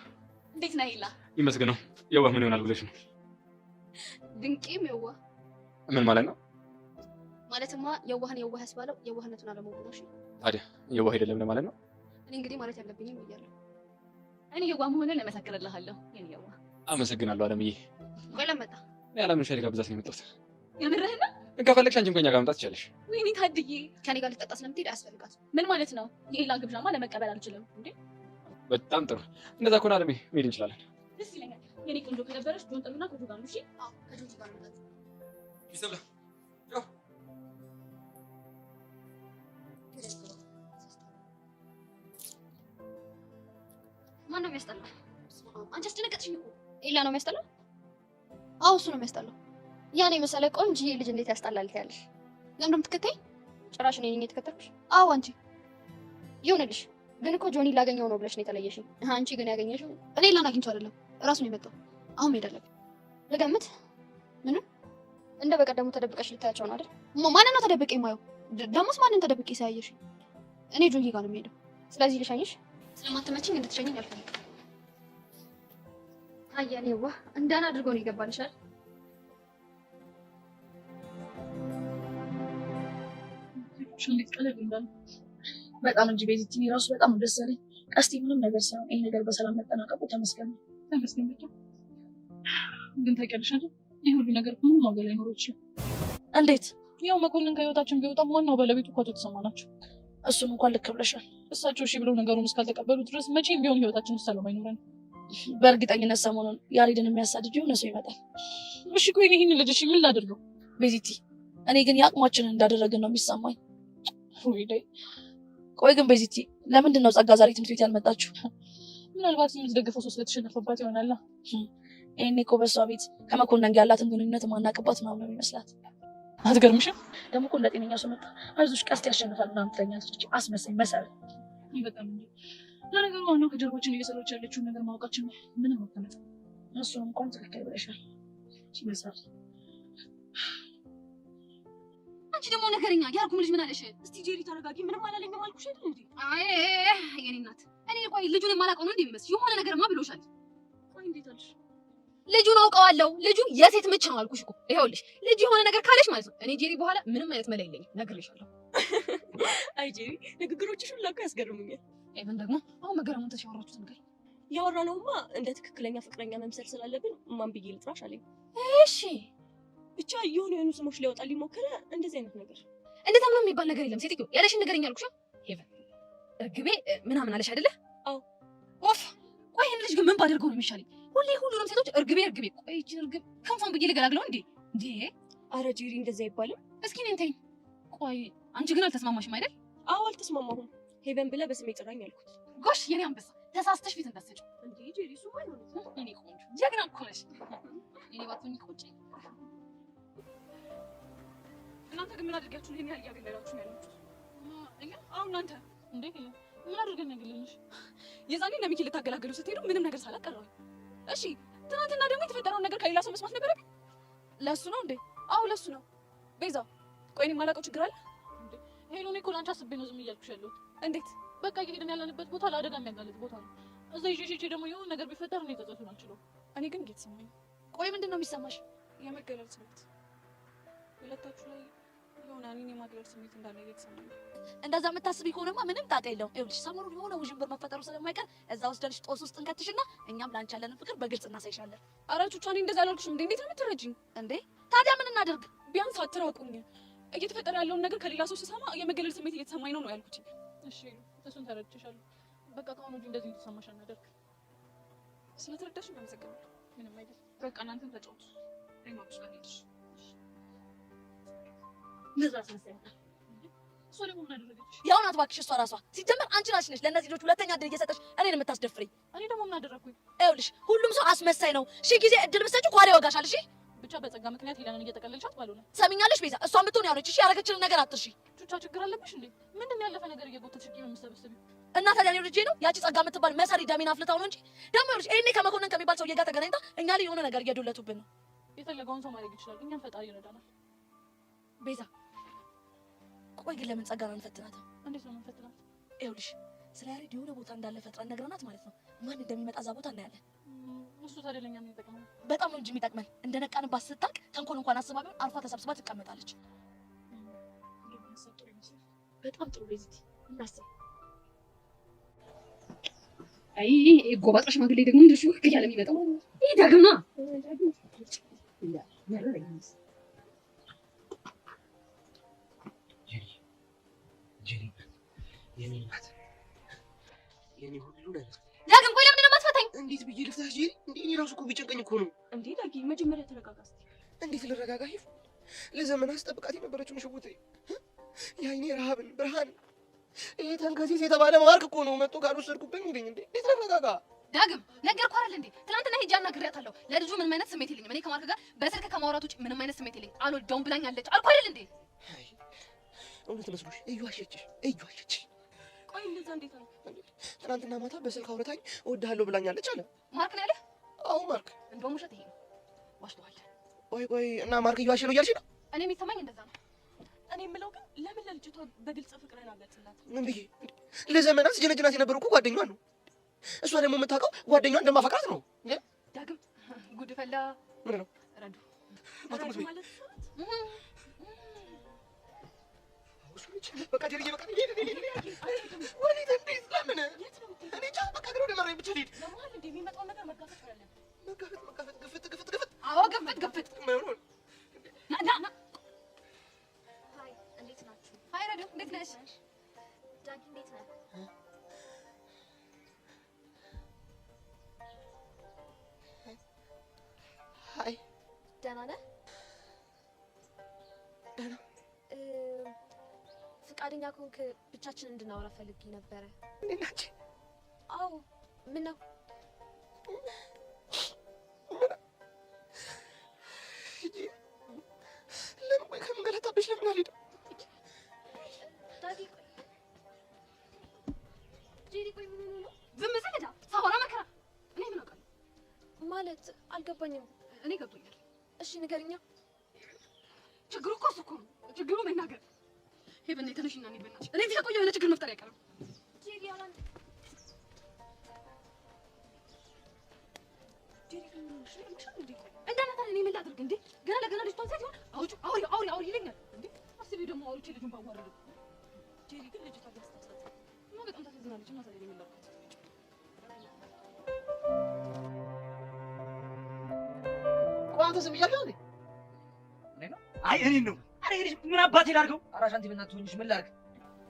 እንዴት ነህ ሂላ? ይመስገነው። የዋህ ምን ይሆናል ብለሽ ነው? ድንቄም የዋህ ምን ማለት ነው? ማለትማ የዋህን የዋህ ያስባለው የዋህነቱን አለማወቅ ነው። እሺ ታዲያ የዋህ አይደለም ለማለት ነው? እኔ እንግዲህ ማለት ያለብኝም ብያለሁ። እኔ የዋህ መሆንን እመሰክርልሃለሁ። የኔ የዋህ አመሰግናለሁ አለምዬ። ቆይ ለመጣ እኔ አለምን ሻይ ልጋብዛት ነው የመጣሁት። የምርህን ነው? ከፈለግሽ አንቺም ከኛ ጋር መምጣት ትችያለሽ። ወይኔ ታድዬ፣ ከኔ ጋር ልትጠጣ ስለምትሄድ አያስፈልጋትም። ምን ማለት ነው? የሂላን ግብዣማ ለመቀበል አልችልም እንዴ? በጣም ጥሩ። እንደዛ ከሆነ አለሜ መሄድ እንችላለን። ደስ ይለኛል። የኔ ቆንጆ ከነበረች ጆን ጥሩና ከጆ ጋር ነው። እሺ? አዎ ከጆ ጋር ነው። ይሰብላ ማን ነው የሚያስጠላው? አንቺ አስደነገጥሽኝ እኮ። ኤላ ነው የሚያስጠላው? አዎ እሱ ነው የሚያስጠላው። ያኔ መሰለ ቆንጆዬ ልጅ እንዴት ያስጠላል ትያለሽ? ለምን የምትከተይ? ጭራሽ እኔ ነኝ የተከተልኩሽ? አዎ አንቺ። ይሁንልሽ፣ ግን እኮ ጆኒ ላገኘው ነው ብለሽ ነው የተለየሽኝ። አንቺ ግን ያገኘሽው እኔ ኤላን አግኝቼው አይደለም፣ እራሱ ነው የመጣው። አሁን መሄድ አለብኝ። ልገምት? ምንም እንደ በቀደሙ ተደብቀሽ ልታያቸው ነው አይደል? ማንን ነው ተደብቄ የማየው? ደሞስ ማንን ተደብቄ ሳያየሽ? እኔ ጆኒ ጋር ነው የምሄደው። ስለዚህ ልሸኝሽ። ስለማትመችኝ እንድትሸኝኝ አልፈልግም። አያሌዋ እንዳን አድርጎ ነው ይገባልሽ አይደል? እንዴት ቀለል እንዳለ በጣም እንጂ ቤዚቲ ራሱ በጣም ደስ አለኝ። ቀስቲ ምንም ነገር ሳይሆን ይሄ ነገር በሰላም መጠናቀቁ ተመስገን ተመስገን። ብቻ ግን ታውቂያለሽ አይደል ይሄ ሁሉ ነገር ምንም ዋጋ ላይኖረው ይችላል። እንዴት? ያው መኮንን ከህይወታችን ቢወጣም ዋናው ባለቤቱ እኮ አቶ ተሰማ ናቸው። እሱን እንኳን ልክ ብለሻል። እሳቸው እሺ ብለው ነገሩን እስካልተቀበሉ ድረስ መቼም ቢሆን ህይወታችን ውስጥ ሰላም አይኖረንም። በእርግጠኝነት ሰሞኑን ያሬድን የሚያሳድድ የሆነ ሰው ይመጣል። እሺ ቆይ ይህን ልጅ እሺ ምን ላድርገው? ቤዚቲ እኔ ግን የአቅማችንን እንዳደረግን ነው የሚሰማኝ። ቆይ ግን ቤዚቲ ለምንድን ነው ጸጋ ዛሬ ትምህርት ቤት ያልመጣችሁ? ምናልባት የምትደግፈው ሰው ስለተሸነፈባት ይሆናል። ይሄኔ እኮ በሷ ቤት ከመኮንን ጋር ያላትን ግንኙነት ማናቅባት ምናምን ነው የሚመስላት። አትገርምሽም? ደግሞ እኮ ለጤነኛ ሰው መጣ አይዞሽ ቀስት ያሸንፋል ምናምን ትለኛለች። አስመሳኝ መሰረት በጣም እንጂ ለነገሩ ዋናው ከጀርባችን እየሰራች ያለችውን ነገር ማወቃችን ነው። ምንም አትመጣ። እሱን እንኳን ትክክል ብለሻል። ይመስላል። አንቺ ደግሞ ነገረኛ ያርጉም ልጅ ምን አለሽ? እስቲ ጄሪ ተረጋጊ። ምንም አላለኝም አልኩሽ አይደል እንዴ? አይ የኔ እናት እኔ ቆይ ልጁን የማላውቀው ነው እንዴ የሚመስል? የሆነ ነገርማ ብሎሻል። ቆይ እንዴት አልሽ? ልጁን አውቀዋለሁ። ልጁ የሴት ምች ነው አልኩሽ እኮ። ይኸውልሽ ልጅ የሆነ ነገር ካለሽ ማለት ነው እኔ ጄሪ በኋላ ምንም አይነት መላ የለኝም ነግሬሻለሁ። አይ ጄሪ ንግግሮችሽ ሁሉ እኮ ያስገርሙኛል። ኤቨን ደግሞ አሁን መገረሙን ተሻወራችሁት ነገር ያወራነውማ እንደ ትክክለኛ ፍቅረኛ መምሰል ስላለብን ማን ብዬ ልጥራሽ አለኝ። እሺ ብቻ የሆኑ ስሞች ሊያወጣ ሊሞክረ እንደዚህ አይነት ነገር እንደዛ ምንም የሚባል ነገር የለም። ሴትዮ ያለሽን ነገርኛ አልኩሽ። ኤቨን እርግቤ ምናምን አለሽ አይደለ? አዎ። ኦፍ ቆይ ይሄን ልጅ ልጅ ግን ምን ባደርገው ነው የሚሻለኝ? ሁሉንም ሴቶች እርግቤ እርግቤ። ቆይ ይህችን እርግብ ክንፏን ብዬ ልገላግለው እንዴ? እንዴ! ኧረ ጄሪ እንደዛ አይባልም። እስኪ እኔን ተይኝ። ቆይ አንቺ ግን አልተስማማሽም አይደል? አዎ አልተስማማሁም። ሄቨን ብለህ በስሜ ጥራኝ አልኩት። ጎሽ የኔ አንበሳ ተሳስተሽ ፊት እንዳትሰጪው። እንዴ ጄሪ እሱማ አይሆንም። እኔ ቆንጆ ጀግና እኮ ነሽ። እኔ ባትሆኚ ቆጨኝ። እናንተ ግን ምን አድርጋችሁ ይሄን ያህል እያገለላችሁ ነው ያላችሁት? እኛ አሁን እናንተ እንዴ ምን አድርገን ያገለልሽ? የዛኔ ለሚኪ ልታገላገሉ ስትሄዱ ምንም ነገር ሳላቀረው። እሺ ትናንትና ደግሞ የተፈጠረውን ነገር ከሌላ ሰው መስማት ነበረብኝ። ለሱ ነው እንዴ? አዎ ለሱ ነው። ቤዛ ቆይ እኔ የማላውቀው ችግር አለ እንዴ? ሄሎኔ እኮ ለአንቺ አስቤ ነው ዝም እያልኩሽ ያለሁት። እንዴት? በቃ እየሄድን ያለንበት ቦታ ለአደጋ የሚያጋልጥ ቦታ ነው። እዛ ይዤ ደግሞ የሆነ ነገር ቢፈጠር እኔ ተጸጽቶን አልችለው። እኔ ግን እየተሰማኝ። ቆይ ምንድን ነው የሚሰማሽ? የመገለል ስሜት ሁለታችሁ ላይ የሆነ እኔን የማግለል ስሜት እንዳለ እየተሰማኝ። እንደዛ የምታስቢ ከሆነማ ምንም ጣጣ የለውም። ይኸውልሽ ሰሞኑን የሆነ ውዥንብር መፈጠሩ ስለማይቀር እዛ ወስደንሽ ጦስ ውስጥ እንከትሽና እኛም ለአንቺ ያለንን ፍቅር በግልጽ እናሳይሻለን። ኧረ ቹቻ እኔ እንደዛ አላልኩሽም እንዴ? እንዴት ነው የምትረጂኝ እንዴ? ታዲያ ምን እናደርግ? ቢያንስ አትራቁኝ። እየተፈጠረ ያለውን ነገር ከሌላ ሰው ስሰማ የመገለል ስሜት እየተሰማኝ ነው ያልኩት። እሺ እሱን ተረድቼሻለሁ። በቃ ከአሁኑ ወዲህ እንደዚህ እንድትሰማሽ አናደርግ። ስለተረዳሽኝ አመሰግናለሁ። ምንም አይደል። በቃ እናንተም ተጫወቱ። ማብሽ ጋር ሄድሽ ንዝራት መሰለኝ። እሷ ደግሞ ምን አደረገች? ያው ናት እባክሽ እሷ ራሷ። ሲጀመር አንቺ ናሽ ነሽ ለእነዚህ ልጆች ሁለተኛ እድል እየሰጠሽ እኔን የምታስደፍሪኝ። እኔ ደግሞ ምን አደረግኩኝ? ይኸውልሽ ሁሉም ሰው አስመሳይ ነው። ሺህ ጊዜ እድል ብትሰጪው ኳዳ ይወጋሻል። እሺ ብቻ በጸጋ ምክንያት ሄለንን እየጠቀለልሻት ባልሆነ ሰሚኛለሽ ቤዛ። እሷን ብትሆን ያለች እሺ ያደረገችልን ነገር አትርሺ። ቹቻ ችግር አለብሽ እንዴ? ምንድን ነው ያለፈ ነገር እየጎተትሽ ቂም የምትሰበስቢው? እና ታዲያ እኔ ልጄ ነው ያቺ ጸጋ የምትባል መሰሪ ደሜን አፍልታው ነው እንጂ ደግሞ ይኸውልሽ ይሄኔ ከመኮንን ከሚባል ሰውዬ ጋር ተገናኝታ እኛ ላይ የሆነ ነገር እየዶለቱብን ነው። የፈለገውን ሰው ማድረግ ይችላል። እኛም ፈጣሪ ይረዳናል። ቤዛ ቆይ ግን ለምን ጸጋን አንፈትናትም? እንዴት ነው የምንፈትናት? ይኸውልሽ ስለ ያሬድ የሆነ ቦታ እንዳለ ፈጥረን ነግረናት ማለት ነው። ማን እንደሚመጣ እዛ ቦታ እናያለን። እሱ ታዲያ ለእኛ ምን ይጠቅመናል? በጣም ነው እንጂ የሚጠቅመን። እንደነቃንባት ስታውቅ ተንኮል እንኳን አስባ ቢሆን አልፋ ተሰብስባ ትቀመጣለች። በጣም ጥሩ ቤዚቲ እናስብ። አይ ጎባጣ ሽማግሌ ደግሞ እንደሱ እያለ የሚመጣው ይሄ ዳግም ነው። የኔ እናት የኔ ሁሉ ነገር ዳግም ቆይ ለምንድን ነው የማትፈታኝ? እንዴት ብዬ ልፍታሽ ጄሪ? እንዴ እኔ ራሱ እኮ ቢጨንቀኝ እኮ ነው። እንዴ ዳጊ መጀመሪያ ተረጋጋ እስኪ። እንዴት ልረጋጋ? ሂፍ ለዘመናት ስጠብቃት የነበረችውን ሽውቴ የዓይኔ ረሃብን ብርሃን ይሄ ተንከሲስ የተባለ ማርክ እኮ ነው መጥቶ ጋር ወሰድኩብኝ። እንዴ እንዴት ልረጋጋ? ዳግም ነገርኩህ አይደል እንዴ? ትናንትና ሄጄ አናግሬያታለሁ። ለልጁ ምንም አይነት ስሜት የለኝም። እኔ ከማርክ ጋር በስልክ ከማውራት ውጭ ምንም አይነት ስሜት የለኝም። አልወደውም ብላኛለች አልኩህ አይደል እንዴ? እውነት መስሎሽ? እዩ አሸችሽ። ቆይ እንደዛ እንዴት ነው? ትናንትና ማታ በስልክ አውርታኝ እወድሃለሁ ብላኛለች አለ ማርክ ነው ያለ? አዎ ማርክ። እንደውም ውሸት ይሄ ነው። ዋሽተዋል። ቆይ እና ማርክ እየዋሸ ነው እያልሽ ነው? እኔ የሚሰማኝ እንደዛ ነው። እኔ የምለው ግን ለምን ለልጅቷ በግልጽ ፍቅርን አልገልጽላት? ምን ብዬ? ለዘመናት ስጀነጅናት የነበረው እኮ ጓደኛዋ ነው። እሷ ደግሞ የምታውቀው ጓደኛዋ እንደማፈቅራት ነው። ዳግም ጉድ ፈላ። ምን ነው ረዱ ማለት በቃ ጀርዬ በቃ ወዴት? እንዴት? ለምን? እኔ ቻ በቃ ግሮ ደመረኝ ብቻ ልሂድ። ለማል እንደ የሚመጣው ነገር መጋፈጥ ያለ መጋፈጥ ግፍት። አዎ ግፍት ማይሆን ና ሃይ እንዴት ናችሁ? ሃይ ረዱ እንዴት ነሽ? ዳጊ እንዴት ነህ? ሃይ ደህና ነህ? ደህና። ፈቃደኛ ከሆንክ ብቻችንን እንድናወራ ፈልጌ ነበረ። እንዴት ናችሁ? አዎ ምን ነው? ለምን ቆይ ከምንገላታብሽ ለምን አልሄድም? ዳጊ ቆይ ጄሪ ቆይ ምን ሆነ ነው? ዝም ዝም ሳወራ መከራ። እኔ ምን አውቃለሁ ማለት አልገባኝም። እኔ ገብቶኛል። እሺ ንገሪኛ። ችግሩ እኮ እሱ እኮ ነው። ችግሩ መናገር። ሄቨን ተነሽና እኔ በእናትሽ እኔ እዚህ ከቆየሁ የሆነ ችግር መፍጠር አይቀርም። ጄሪ አላን ጄሪ ምን ሆነሽ ነው? እንደናታ እኔ ምን ላድርግ እንዴ? ገና ለገና ልጅቷን ሳይሆን አውሪ ይለኛል እንዴ? አስቢ ደግሞ አውሪቼ ልጁን ባዋረደ። ጄሪ ግን ልጅቷ ያስታሳት ነው። በጣም ታሳዝናለች። እና ታዲያ ምን ላድርግ? ቋንተ ስም ይያለው እንዴ? አይ እኔን ነው። አሬ ልጅ ምን አባቴ ላድርገው? አራሽ አንተ በእናትህ ሆንሽ ምን ላድርግ?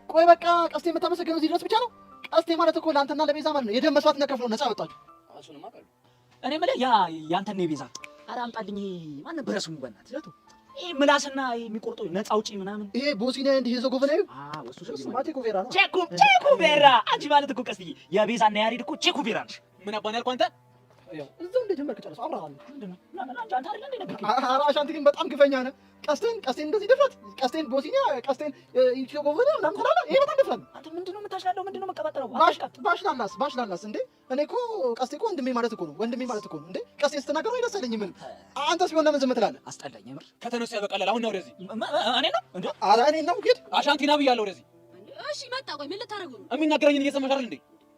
ቆይ በቃ ቀስቴ የምታመሰግነው እዚህ ድረስ ብቻ ነው? ቀስቴ ማለት እኮ ለአንተና ለቤዛ ማለት ነው የደም መስዋዕትነት ከፍሎ ነፃ ወጣችሁ። እሱንማ አውቃለሁ። እኔ የምልህ ያ ያንተን ነው የቤዛ ኧረ አምጣልኝ። ማን ነበረ ስሙ በእናትህ? ይሄ ምላስና የሚቆርጠው ነፃ አውጪ ምናምን ይሄ ቦሲኒያ እንዲህ ይዞ ጎቨናዩ እሱ ቼኩቬራ ነው። ቼኩቬራ አንቺ ማለት እኮ ቀስትዬ የቤዛና ያሬድ እኮ ቼኩቬራ ነሽ። ምን አባን ያልኩህ አንተ? እዛው እንደጀመርክ ጨርስ። አብረሃል ምንድነው? አንተ አይደል እንደ ነገር አራሻንቲ ግን በጣም ግፈኛ ነህ። ቀስቴን እንደዚህ ድፍረት ቀስቴን ቦሲኒያ ቀስቴን ኢትዮ ጎቨና ምናምን ትላለህ። ይሄ በጣም ድፍረት ነው። አንተ ምንድነው የምታሽላለው? ምንድነው መቀባጠረው? ባሽላላስ እንዴ እኔ እኮ ቀስቴ እኮ ወንድሜ ማለት እኮ ነው። ወንድሜ ማለት እኮ ነው እንዴ ቀስቴን ስትናገረው አይደሳለኝ። ምን አንተ ሲሆን ለምን ዝም ትላለህ? አስጠላኝ። ምር ከተነሱ ያበቃላል። አሁን ነው ወደዚህ እኔ ነው እንዴ? ኧረ እኔ ነው ሂድ። አሻንቲና ብያለሁ ወደዚህ። እሺ መጣ። ቆይ ምን ልታረጉ ነው? የሚናገረኝን እየሰማሽ አይደል እንዴ?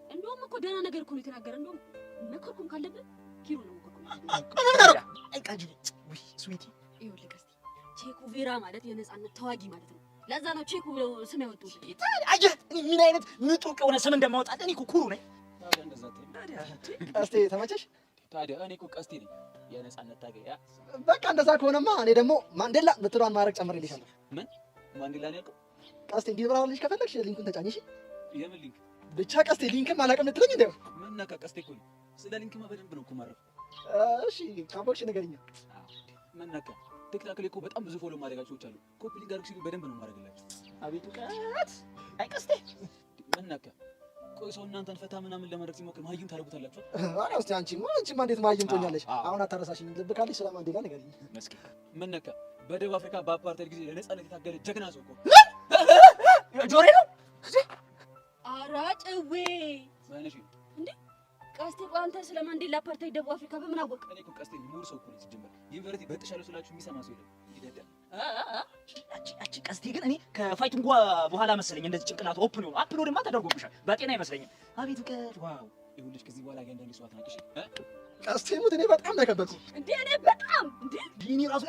እንደውም እኮ ደህና ነገር እኮ ነው የተናገረ። እንደውም መከርኩም ካለብን ኪሩ ነው ስዊቲ ይኸውልህ ቀስቴ ቼኩቬራ ማለት የነፃነት ተዋጊ ማለት ነው። ለዛ ነው ቼኩ ብለው ስም ያወጡት። አየህ ምን አይነት ምጡቅ የሆነ ስም እንደማወጣት እኔ እኮ ኩሩ ነኝ። ቀስቴ ተመቸሽ? ታዲያ እኔ እኮ ቀስቴ ነኝ የነፃነት ታገያ። በቃ እንደዛ ከሆነማ እኔ ደግሞ ማንዴላ ምትሏን ማድረግ ጨምሬልሻለሁ። ምን ማንዴላ ነው ያልከው? ቀስቴ እንዲብራራልሽ ከፈለግሽ ሊንኩን ተጫኝ። እሺ የምን ሊንክ? ብቻ ቀስቴ ሊንክም አላውቅም ልትለኝ እንደው ምን ነካ? ቀስቴ እኮ ነው ስለ ሊንክማ በደንብ ነው እኮ ማረፍ። እሺ ካቦክሽ ንገሪኝ። ምን ነካ? ቲክታክ ላይ እኮ በጣም ብዙ ፎሎ ማድረጋቸው አሉ። ኮፒ ሊንክ አድርግ ሲሉ በደንብ ነው ማድረግላችሁ። አቤት እውቀት! አይ ቀስቴ ምን ነካ? ቆይ ሰው እናንተን ፈታ ምናምን ለማድረግ ሲሞክር መሀይም ታደርጉታላችሁ። ኧረ እስኪ አንቺማ እንዴት መሀይም ትሆኛለሽ? አሁን አታረሳሽኝ። ልብ ካለሽ ስለ ማንዴላ ንገሪኝ። መስኪ ምን ነካ? በደቡብ አፍሪካ በአፓርታይድ ጊዜ ለነፃነት የታገለ ጀግና ሰው እኮ ጆሬ ነው። ኧረ ጭዌ ማነሽ እንዴ ቀስቴ። ቆይ አንተ ስለ ማንዴላ አፓርታይድ ደቡብ አፍሪካ በምን አወቅ? እኔ እኮ ቀስቴ ሙሉ ሰው እኮ ነው ሲጀመር። ዩኒቨርሲቲ በጥሻለሁ ስላችሁ የሚሰማ ሰው የለም። ይደዳ አቺ ቀስቴ ግን እኔ ከፋይቲንግ በኋላ መሰለኝ እንደዚህ ጭንቅላት ኦፕን ሆኖ አፕሎድ ማ ተደርጎብሻል። በጤና አይመስለኝም። አቤት እውቀት! ዋው ይኸውልሽ ከዚህ በኋላ እያንዳንዱ ሰዋት ናቸው። ቀስቴ ሙት እኔ በጣም ነው ያከበርኩ። እንዴ እኔ በጣም እንዴ ዲኒ ራሱ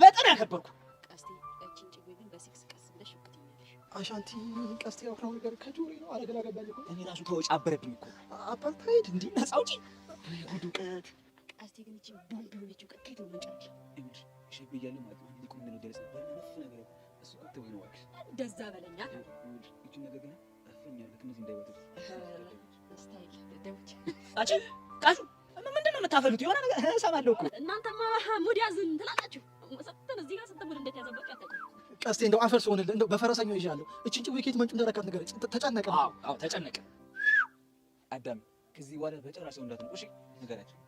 በጣም ያከበርኩ። ቀስቴ እቺን ጭዌ ግን በሲክስ ቀስ ብለሽ ወቅትኛለሽ። አሻንቲ ቀስቴ አፍራው ነገር ከጆሬ ነው አረገላ ገባኝ እኮ እኔ ራሱ ተወጭ አበረብኝ እኮ አፓርታይድ እንዴ ነፃ አውጪ ጉድ እውቀት። ቀስቴ ግን እቺ ቦምብ የሆነችው ቀጥ ከየት ነው መንጨረሻ? እንዴ ሸብ እያለ ማለት ነው ሊቁም ነው ደረሰ በነፍ ነገር እሱ እኮ ነው ዋክሽ እንደዛ በለኛ። እቺ ነገር ግን አፈኛለሁ ከነዚህ እንዳይወጡ ስታይል ደውጭ አንቺ ቃሹ ምንድነው የምታፈሉት? የሆነ ነገር እሰማለሁ እኮ እናንተማ ሙድ ያዝን ትላላችሁ። ሰጥተን እዚህ ጋር ስትሙድ እንዴት ያዘበቅ ያታውቁ። ቀስቴ እንደው አፈር ሲሆንልህ እንደው በፈረሰኛው ይዣለሁ። እቺን ጭዌ ከየት መንጩ እንደረካት ነገር ተጨነቀ። አዎ ተጨነቀ። አዳም ከዚህ በኋላ በጨራሽ ሰው እንዳትነቁ እሺ? ንገራቸው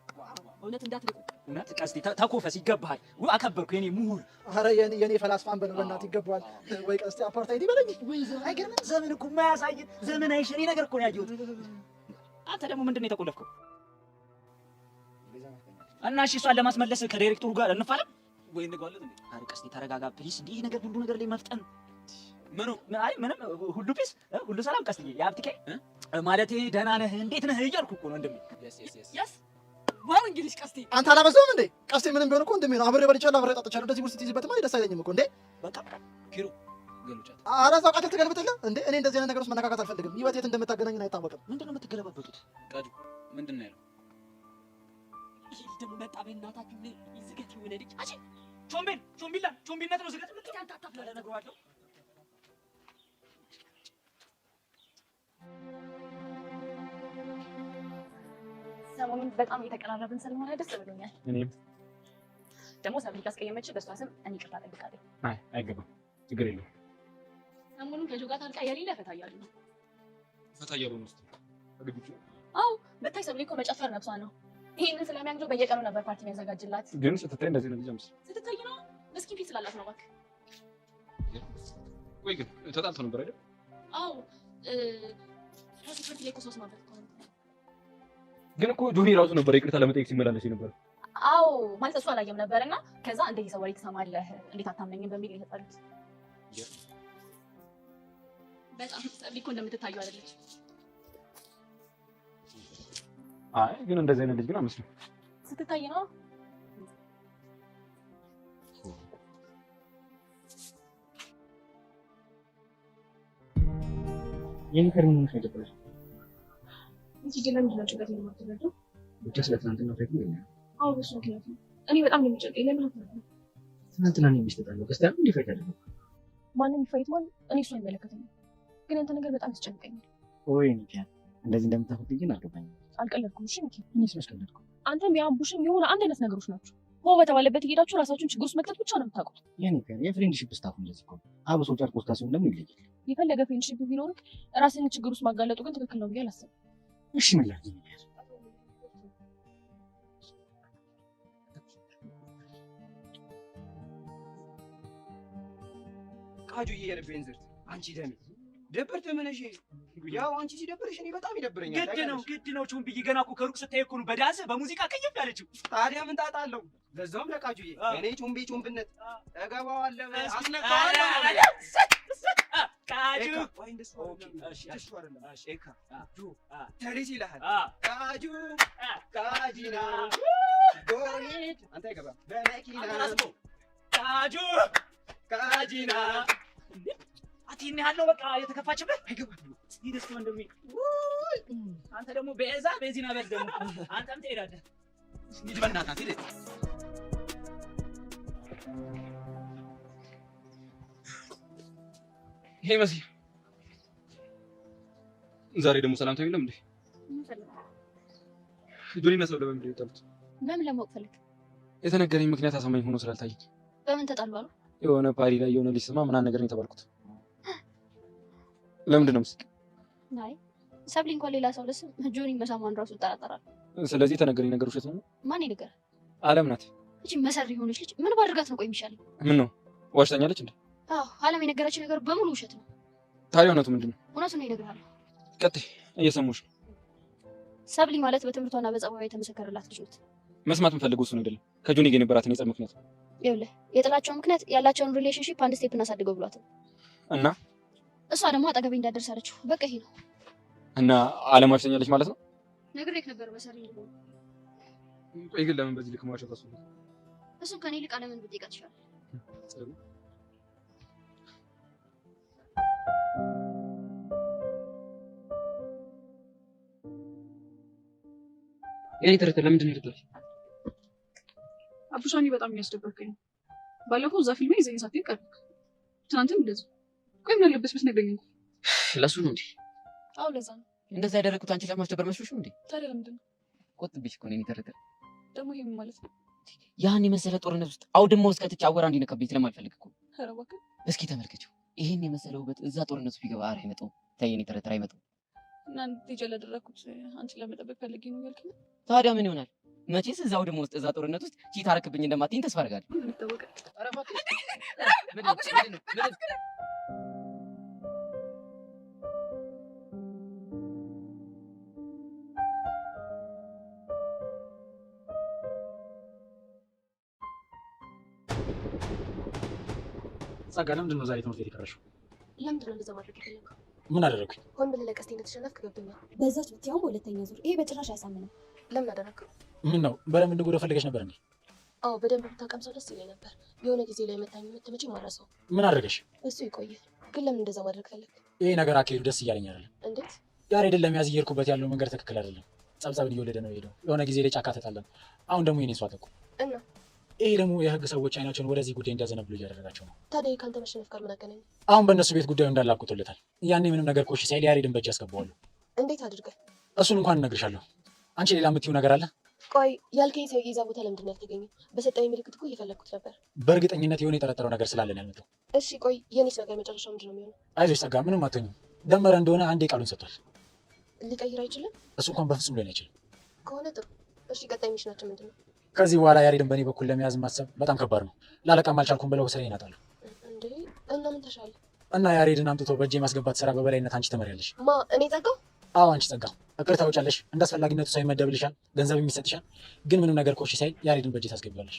እውነት እንዳትልቁ። እውነት ቀስቴ ተኮፈስ ይገባሃል። አከበርኩ የኔ ምሁር። ኧረ የኔ ፈላስፋን በለው በእናትህ ይገባዋል። ወይ ቀስቴ አፓርታይድ ይበለኝ ወይ አይገርምም? ዘመን እኮ የማያሳየን ዘመን አይሽሪ ነገር እኮ ነው ያየሁት። አንተ ደግሞ ምንድነው የተቆለፍከው? እና እሺ እሷን ለማስመለስ ከዳይሬክተሩ ጋር እንፋለም ወይ እንገባለን እንዴ? ኧረ ቀስቴ ተረጋጋ ፕሊስ። እንዲህ ነገር ሁሉ ነገር ላይ መፍጠን ምኑ? አይ ምንም ሁሉ ፒስ ሁሉ ሰላም ቀስትዬ። የሀብትኬ ማለቴ ደህና ነህ እንዴት ነህ እያልኩ እኮ ነው። እንደምን ያስ ዋው እንግሊዝ ቀስቴ አንተ አላበዛውም እንዴ? ቀስቴ ምንም ቢሆን እኮ እንደሚ ነው። አብሬ በልቻለሁ አብሬ ጠጥቻለሁ። እንደዚህ ሙርሲት ይዝበትማ ደስ አይለኝም እኮ እንዴ። በቃ ኪሩ ገሉቻት። ኧረ እዛው ቃተል ትገልብጥልህ እንዴ። እኔ እንደዚህ አይነት ነገር ውስጥ መነካካት አልፈልግም። ህይወት የት እንደምታገናኝን አይታወቅም። ምንድነው የምትገለባበጡት? ቃጁ ምንድን ነው ያለው? ይሄ ደግሞ መጣ። በእናታችሁ ይዝገት ይሆነ ልጅ አቺ ቾምቢነት ነው ዝገት ምን ታታፍላለ ነግሯለሁ። ሰሞኑን በጣም እየተቀራረብን ስለሆነ ደስ ብሎኛል። እኔም ደግሞ ሰብሊ ካስቀየመች በሷ ስም እኔ ይቅርታ እጠይቃለሁ። አይ አይገባም፣ ችግር የለውም። ሰሞኑን ከጆ ጋር ታርቃ የሌለ ፈታ እያሉ ነው። ፈታ እያሉ ነው። እስኪ አዎ ብታይ ሰብሊ እኮ መጨፈር ነብሷ ነው። ይሄንን ስለሚያንጆ በየቀኑ ነበር ፓርቲ የሚያዘጋጅላት። ግን ስትታይ እንደዚህ ነው ልጅ ስትታይ ነው እስኪ ፊት ስላላት ነው እባክህ። ወይ ግን ተጣልተው ነበር አይደል? አዎ ፓርቲ ላይ እኮ 3 ማለት ነው። ግን እኮ ጆኒ ራሱ ነበር ይቅርታ ለመጠየቅ ሲመላለስ ነበር። አዎ ማለት እሱ አላየም ነበርና ከዛ እንዴት ሰው ወሬ ትሰማለህ እንዴት አታምነኝም በሚል የተጣሉት። በጣም ሰብሊ እኮ እንደምትታየው አይደለች። አይ ግን እንደዚህ አይነት ልጅ ግን አመስልም ስትታይ ነው። ይሄን ከርም ነው ተጀበረ እዚህ ግን ለምንድን ነው ጭንቀት የማትረዳው? ብቻ ስለትናንትና ፈይት ነው። አዎ በሱ ምክንያት ነው። እኔ በጣም ነው የሚጨንቀኝ። ለምን አትረዳም? ትናንትና ነው የሚስተጣለው ከስታ ምን ይፈይት አይደለም። ማንም ይፈይት ማን እኔ እሱ አይመለከተኝም። ግን አንተ ነገር በጣም ያስጨንቀኛል። ወይ ንኪያ እንደዚህ እንደምታፈጥ ግን አልገባኝም። አልቀለድኩም። እሺ ሚኪ፣ እኔስ መች ቀለድኩ? አንተም የአምቡሽም የሆነ አንድ አይነት ነገሮች ናቸው። ሆ በተባለበት እየሄዳችሁ ራሳችሁን ችግር ውስጥ መክተት ብቻ ነው የምታውቁት። የኔ ፍቅር የፍሬንድሺፕ ስታፍ እንደዚህ እኮ አብሶ ጨርቆስ ጋር ሲሆን ደግሞ ይለያል። የፈለገ ፍሬንድሺፕ ቢኖርም ራስን ችግር ውስጥ ማጋለጡ ግን ትክክል ነው ብዬ አላስብም። እሺ ምን ላድርግ? ቃጁዬ የልቤን ዝርት አንቺ ደሜ ደበርት ምን እሺ? ያው አንቺ ሲደብርሽ እኔ በጣም ይደብረኛል። ግድ ነው ቹምብዬ፣ ገና እኮ ከሩቅ ስታይ እኮ ነው በዳንስ በሙዚቃ ቀይፍ ያለችው። ታዲያ ምን ጣጣ አለው? ለዛውም ለቃጁዬ እኔ ጩምብነት እገባዋለሁ አስነካዋለሁ። ቃጁ ወይ እንደሱ አይደለም። ተሪስ ይልሃል ቃጁ ቃጂና ጎሪድ አንተ አይገባም በመኪና ቃጁ ቃጂና አቲን ያለው በቃ የተከፋችበት አይገባም። እስቲ ደስ ወንድሜ፣ አንተ ደግሞ በዚና በል ደግሞ አንተም ትሄዳለህ። ሂድ በእናትህ ሂድ። ይሄ መሲ ዛሬ ደግሞ ሰላምታ የለም እንዴ? ጆኒና ሰው ለምን እንደሚጣሉት በምን ለማወቅ ፈልግ? የተነገረኝ ምክንያት አሳማኝ ሆኖ ስላልታየኝ። በምን ተጣሉ አሉ? የሆነ ፓሪ ላይ የሆነ ልጅ ስማ ምናምን ነገር ነው የተባልኩት። ለምንድን ነው ምስክ? አይ ሰብሊ እንኳን ሌላ ሰው ለስም ጆኒ መሳማን ራሱ ጠራጠራል። ስለዚህ የተነገረኝ ነገር ውሸት ነው። ማን ይነገር? አለም ናት። እቺ መሰሪ የሆነች ልጅ ምን ባድርጋት ነው ቆይ የሚሻለው? ምን ነው ዋሽታኛለች እንዴ? አዎ አለም የነገረች ነገር በሙሉ ውሸት ነው። ታዲያ እውነቱ ምንድን ነው? እውነቱን ነው ይነግራል። ቀጥይ፣ እየሰሙሽ ነው። ሰብሊ ማለት በትምህርቷና በጸባዩ የተመሰከረላት ልጅ ናት። መስማት የምፈልገው እሱን አይደለም፣ ከጆኒ ጋር የነበራትን የጸብ ምክንያት። ይኸውልህ የጥላቸው ምክንያት ያላቸውን ሪሌሽንሺፕ አንድ ስቴፕ እናሳድገው ብሏት እና እሷ ደግሞ አጠገቤ እንዳደርስ አለችው። በቃ ይሄ ነው። እና አለም ዋሽታኛለች ማለት ነው? ነግሬህ ነበር መሰሪ ነው። ቆይ ግን ለምን በዚህ ልክ ማዋሸት አስፈልግ? እሱን ከኔ ይልቅ አለምን ብትጠይቃት ይሻላል። የኔ ተረተ ለምንድን ነው የጠላሽ? አቡሻኒ በጣም እያስደበርከኝ ነው። ባለፈው እዛ ፊልም ይዘኝ ሳትሄድ ቀርክ። ትናንትም እንደዚህ። ቆይ ምን አለበት ብትነግረኝ እንኳን። ለሱ ነው እንዴ? አዎ ለዛ ነው። እንደዛ ያደረኩት አንቺ ለማስደበር መስሎሽ ነው እንዴ? ታዲያ ለምንድን ነው? ቆጥብሽ እኮ ነው የኔ ተረተ። ደግሞ ይሄ ምን ማለት ነው? ያን የመሰለ ጦርነት ውስጥ አውድማ ውስጥ ከትቼ አወራ እንዲነካብኝ ስለማልፈልግ እኮ። ኧረ እባክህ እስኪ ተመልከችው። ይሄን የመሰለ ውበት እዛ ጦርነት ውስጥ ቢገባ ኧረ አይመጣውም። ተይ የኔ ተረተ አይመጣውም። እና እንዴት ያላደረኩት አንቺን ለመጠበቅ ፈልጌ ነው ያልከኝ? ታዲያ ምን ይሆናል? መቼስ እዛው ደግሞ ውስጥ እዛ ጦርነት ውስጥ ቺት አረክብኝ እንደማትይኝ ተስፋ አደርጋለሁ። ምን ይታወቃል? ኧረ እባክሽ ጸጋ፣ ለምንድን ነው ዛሬ ትምህርት ቤት የቀረሽው? ለምንድን ነው እንደዛ ማድረግ የፈለገው? ምን አደረግኩኝ? ሆን ብለህ ለቀስቴ እንደተሸነፍክ ገብቶኛል። በዛች ብትያው በሁለተኛ ዙር ይሄ በጭራሽ አያሳምንም። ለምን አደረግከው? ምን ነው በደንብ እንድጎዳ ፈልገሽ ነበር እንዴ? አዎ በደንብ ብታቀምሰው ደስ ይለኝ ነበር። የሆነ ጊዜ ላይ መታኝ የምትመጪ ማረሰው። ምን አደረገሽ? እሱ ይቆይ። ግን ለምን እንደዛ ማድረግ ፈለግ? ይሄ ነገር አካሄዱ ደስ እያለኝ አይደለም። እንዴት? ያሬድን ለመያዝ እየሄድኩበት ያለው መንገድ ትክክል አይደለም። ጸብጸብን እየወለደ ነው የሄደው። የሆነ ጊዜ ላይ ጫካ ተጣለን። አሁን ደግሞ የኔን ሰው አጠቁ እና ይሄ ደግሞ የህግ ሰዎች አይናቸውን ወደዚህ ጉዳይ እንዲያዘነብሉ እያደረጋቸው ነው። ታዲያ ከአንተ መሸነፍ ጋር ምን አገናኘ? አሁን በእነሱ ቤት ጉዳዩ እንዳላቁቶለታል። ያኔ ምንም ነገር ኮሽ ሳይል ያሬድን በእጅ ያስገባዋሉ። እንዴት አድርገህ? እሱን እንኳን እነግርሻለሁ። አንቺ ሌላ የምትይው ነገር አለ? ቆይ ያልከኝ ሰውዬ እዛ ቦታ ለምንድን ነው ያልተገኘው? በሰጠኝ ምልክት እኮ እየፈለግኩት ነበር። በእርግጠኝነት የሆነ የጠረጠረው ነገር ስላለን ያልመጣው። እሺ ቆይ የኔስ ነገር መጨረሻው ምንድን ነው የሚሆነው? አይዞሽ ጸጋ፣ ምንም አትሆኝም። ደመረ እንደሆነ አንዴ ቃሉን ሰጥቷል። ሊቀይር አይችልም? እሱ እንኳን በፍጹም ሊሆን አይችልም። ከሆነ ጥሩ። እሺ ቀጣይ ሚሽናችን ምንድን ነው? ከዚህ በኋላ ያሬድን በእኔ በኩል ለመያዝ ማሰብ በጣም ከባድ ነው። ላለቃም አልቻልኩም ብለው ስራ ይናጣሉ። እንዴ እና ምን ተሻለ? እና ያሬድን አምጥቶ በእጅ የማስገባት ስራ በበላይነት አንቺ ትመሪያለሽ። ማ እኔ ጸጋው? አዎ አንቺ ጸጋ። እቅድ ታወጫለሽ፣ እንደ አስፈላጊነቱ ሰው ይመደብልሻል፣ ገንዘብ የሚሰጥሻል። ግን ምንም ነገር ኮሽ ሳይል ያሬድን በእጅ ታስገቢዋለሽ።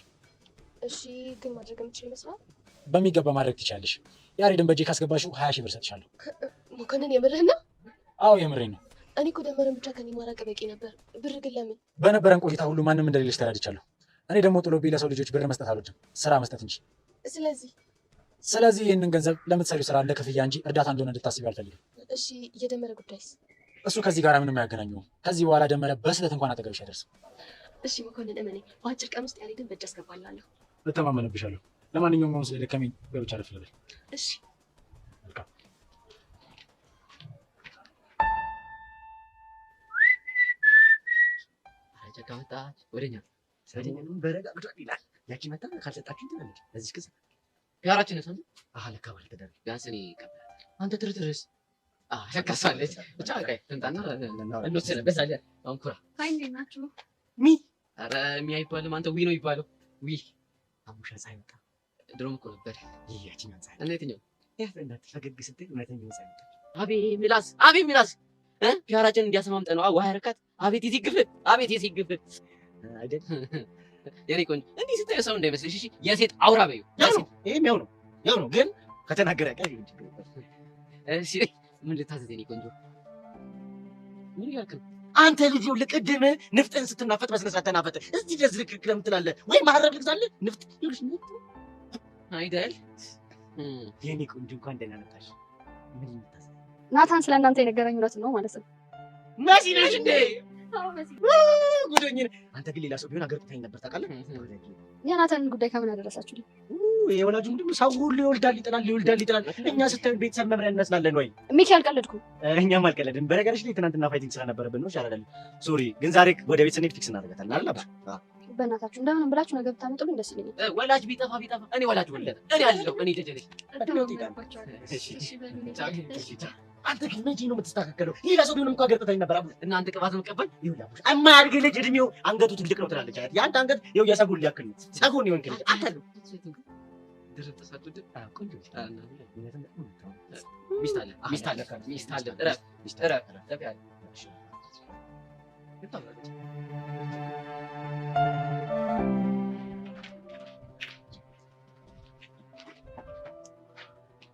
እሺ ግን ማድረግ የምችል ይመስላል? በሚገባ ማድረግ ትችላለሽ። ያሬድን በእጅ ካስገባሽው 20 ሺህ ብር ሰጥሻለሁ። መኮንን የምርህን ነው? አዎ የምሬን ነው። እኔ እኮ ደመረን ብቻ ከኔ ማራቅ በቂ ነበር። ብር ግን ለምን? በነበረን ቆይታ ሁሉ ማንም እንደሌለሽ ተረድቻለሁ። እኔ ደግሞ ጥሎብኝ ለሰው ልጆች ብር መስጠት አልወድም፣ ስራ መስጠት እንጂ። ስለዚህ ይህንን ገንዘብ ለምትሰሪው ስራ እንደ ክፍያ እንጂ እርዳታ እንደሆነ እንድታስቢ አልፈልግም። እሺ የደመረ ጉዳይስ? እሱ ከዚህ ጋር ምንም አያገናኘውም። ከዚህ በኋላ ደመረ በስህተት እንኳን አጠገብሽ አይደርስም። እሺ መኮንን እመኔ፣ በአጭር ቀን ውስጥ ያሬድን በእጅ አስገባላለሁ። እተማመንብሻለሁ። ለማንኛውም አሁን ስለደከመኝ ገብቻ አረፍ ልበል። እሺ ቸካ መጣች ወደኛ ሰደኛን በረጋ ግዷል ይላል። ያቺ መጣ ካልሰጣችሁ ትላለች። እዚህ ከዛ ፒያራችን ነው ለካ ማለት ተደረገ። ቢያንስ እኔ አንተ ትርትርስ ሸካሳለች ብቻ ቀይ ትንጣና እንወስንበታለን። አሁን ኩራ አይ እንዴት ናችሁ? ሚ ኧረ ሚ አይባልም አንተ ዊ ነው ይባለው። ዊ አሙሻ ሳይመጣ ድሮም እኮ ነበር ያቺኛው ሳይ እና የትኛው ያፈንዳት ፈገግ ስትል እውነተኛው ሳይ መጣ። አቤት ሚላስ ፒያራችን እንዲያሰማምጠ ነው ውሃ ያረካት። አቤት ይሲግፍ አቤት ይሲግፍ አይደል የኔ ቆንጆ እንዲህ ስታየው ሰው እንዳይመስልሽ እሺ። የሴት አውራ በይው ይሄም ያው ነው ግን ከተናገረ ቀር እሺ። ምን ልታዘዝ የኔ ቆንጆ? ምን ያክል አንተ ልጅ ይኸውልህ ቅድም ንፍጥን ስትናፈጥ በስነ ስርዓት ተናፈጥ። እዚህ ድረስ ልክክ ለምን ትላለህ? ወይ ማረብ ልግዛልህ ንፍጥ ይኸውልሽ አይደል የኔ ቆንጆ እንኳን ደህና መጣሽ። ምን ልታዘዝ? ናታን ስለ እናንተ የነገረኝ እውነት ነው ማለት ነው። መሲ ነሽ እንዴ? ጉዶኝ አንተ ግን ሌላ ሰው ቢሆን አገር ጥታኝ ነበር ታውቃለህ። የናታንን ጉዳይ ከምን አደረሳችሁልኝ? የወላጁ ምንድን ነው ሰው ሁሉ ይወልዳል ይጥላል። እኛ ስታዩን ቤተሰብ መምሪያ እንመስላለን ወይ? ሚኪ አልቀለድኩም። እኛም አልቀለድም። በነገርሽ ላይ ትናንትና ፋይቲንግ ስለነበረብን ነው ይሻላል። ሶሪ ግን ዛሬ ወደ ቤት ስንሄድ ፊክስ እናደርጋታለን አይደል? አባ በእናታችሁ እንደምንም ብላችሁ ነገር ብታመጡልኝ ደስ ይለኛል። ወላጅ ቢጠፋ እኔ ወላጅ ወለደ እኔ አለሁ እኔ ደጀኔ አንተ ግን መቼ ነው የምትስተካከለው? ሌላ ሰው ቢሆንም እኮ አገር ጥታኝ ነበር። እናንተ ቅባት መቀበል ይውላችሁ የማያድግ ልጅ እድሜው አንገቱ ትልቅ ነው ትላለች። የአንተ አንገት ይኸው የሰጉን ሊያክል ነው። ሰጉን ይሆን ክልል አንተ ነው ሚስት አለ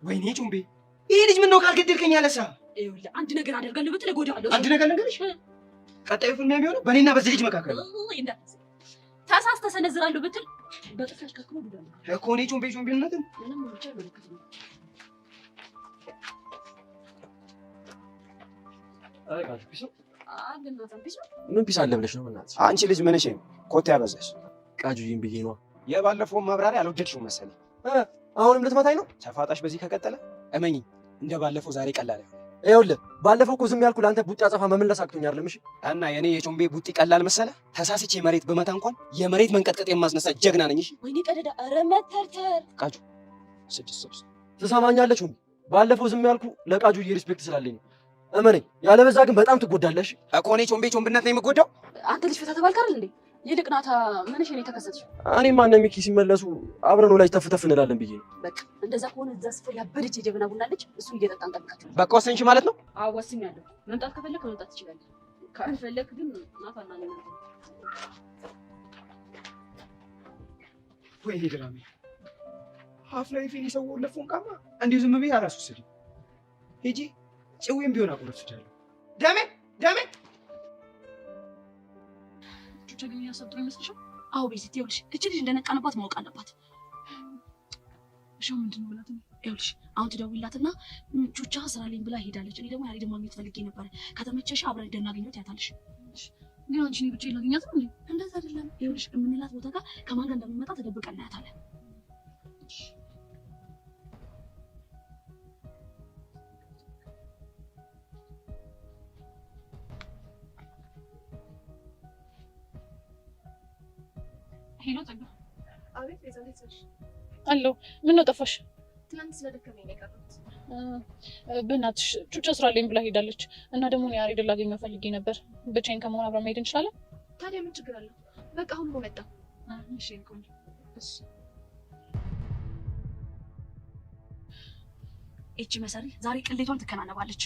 ወይኔ ጩምቤ ይሄ ልጅ ምን ነው ካልገደልከኝ ያለሳ ይኸውልህ አንድ ነገር አደርጋለሁ ብትል እጎዳለሁ። አንድ ነገር ልንገርሽ፣ ቀጣዩ ፍልሚያ የሚሆነው በእኔና በዚህ ልጅ መካከል ነው። ተሳስተህ ሰነዝራለሁ ብትል በጥፋሽ ከክሮ ጉዳለሁ እኮ እኔ ጩምቤነትን ምንም ብቻ ይመለከት ነው። ምን ፒስ አለ ብለሽ ነው? እናትሽ አንቺ ልጅ ምንሽ ነው ኮቴ ያበዛሽ? ቃጁዬን ብዬ ነው። የባለፈውን ማብራሪያ አልወደድሽውም መሰለኝ። አሁንም ልትመታኝ ነው? ተፋጣሽ በዚህ ከቀጠለ እመኚ እንደ ባለፈው ዛሬ ቀላል አይሆንም። ይኸውልህ ባለፈው እኮ ዝም ያልኩህ ለአንተ ቡጢ አጸፋ መመለስ አቅቶኝ አይደለም። እሺ እና የኔ የጮምቤ ቡጢ ቀላል መሰለ? ተሳስቼ መሬት በመታ እንኳን የመሬት መንቀጥቀጥ የማስነሳ ጀግና ነኝ። እሺ ወይኔ ቀደዳ ኧረ መተርተር ቃጁ 6 ትሰማኛለች? ባለፈው ዝም ያልኩህ ለቃጁዬ ሪስፔክት ስላለኝ ነው። እመነኝ፣ ያለበዛ ግን በጣም ትጎዳለሽ እኮ። እኔ ጮምቤነት ነው የምጎዳው? አንተ ልጅ ፈታ ተባልክ አይደል እንዴ? ይልቅ ናታ ምንሽ ነው የተከሰተሽ? እኔማ እነ ሚኪ ሲመለሱ አብረን ወላጅ ተፍተፍ እንላለን ብዬ ነው። በቃ እንደዛ ከሆነ እዛ ስፍር ያበደች የጀበና ቡና አለች፣ እሱን እየጠጣን እንጠብቃቸው። በቃ ወሰንሽ ማለት ነው? አዎ ወስኛለሁ። መምጣት ከፈለክ መምጣት ትችላለህ፣ ካልፈለክ ግን ናታና ነው። ወይኔ ድራሜ ሀፍ ላይ ፊኒ ሰው ወለፈውን ቃማ እንዲሁ ዝም ብዬ አላስወስድም። ሂጂ ጭዌም ቢሆን አቆረፍቻለሁ። ደሜ ቸገኝ ያሰብጥሩ ይመስልሻል? አዎ ቤት ይኸውልሽ፣ እቺ ልጅ እንደነቃንባት ማወቅ አለባት። እሺ ምንድነው ብላት ነው? ይኸውልሽ አሁን ትደውይላትና ቹቻ ስራልኝ ብላ ሄዳለች። እኔ ደግሞ ያሬድ ማግኘት ፈልጌ ነበር። ከተመቸሽ አብረን እንደናገኘት ያታለሽ። ግን አንቺ ነው ብቻ ላገኛት ነው? እንደዛ አይደለም። ይኸውልሽ የምንላት ቦታ ጋር ከማን ጋር እንደምንመጣ ተደብቀን እናያታለን። ሄሎ ጠጋ። አቤት ቤዛ፣ እንዴት ነሽ? አለሁ። ምን ነው ጠፋሽ? ትናንት ስለደከመኝ ነው የቀረሁት። በእናትሽ ቹቻ ስራልኝ ብላ ሄዳለች እና ደግሞ እኔ ያሬድን ላገኘው ፈልጌ ነበር። ብቻዬን ከመሆን አብረን መሄድ እንችላለን? ታዲያ ምን ችግር አለው? በቃ አሁን ነው መጣ። እሺ ቆንጆ። እሺ እቺ መሰሪ ዛሬ ቅሌቷን ትከናነባለች።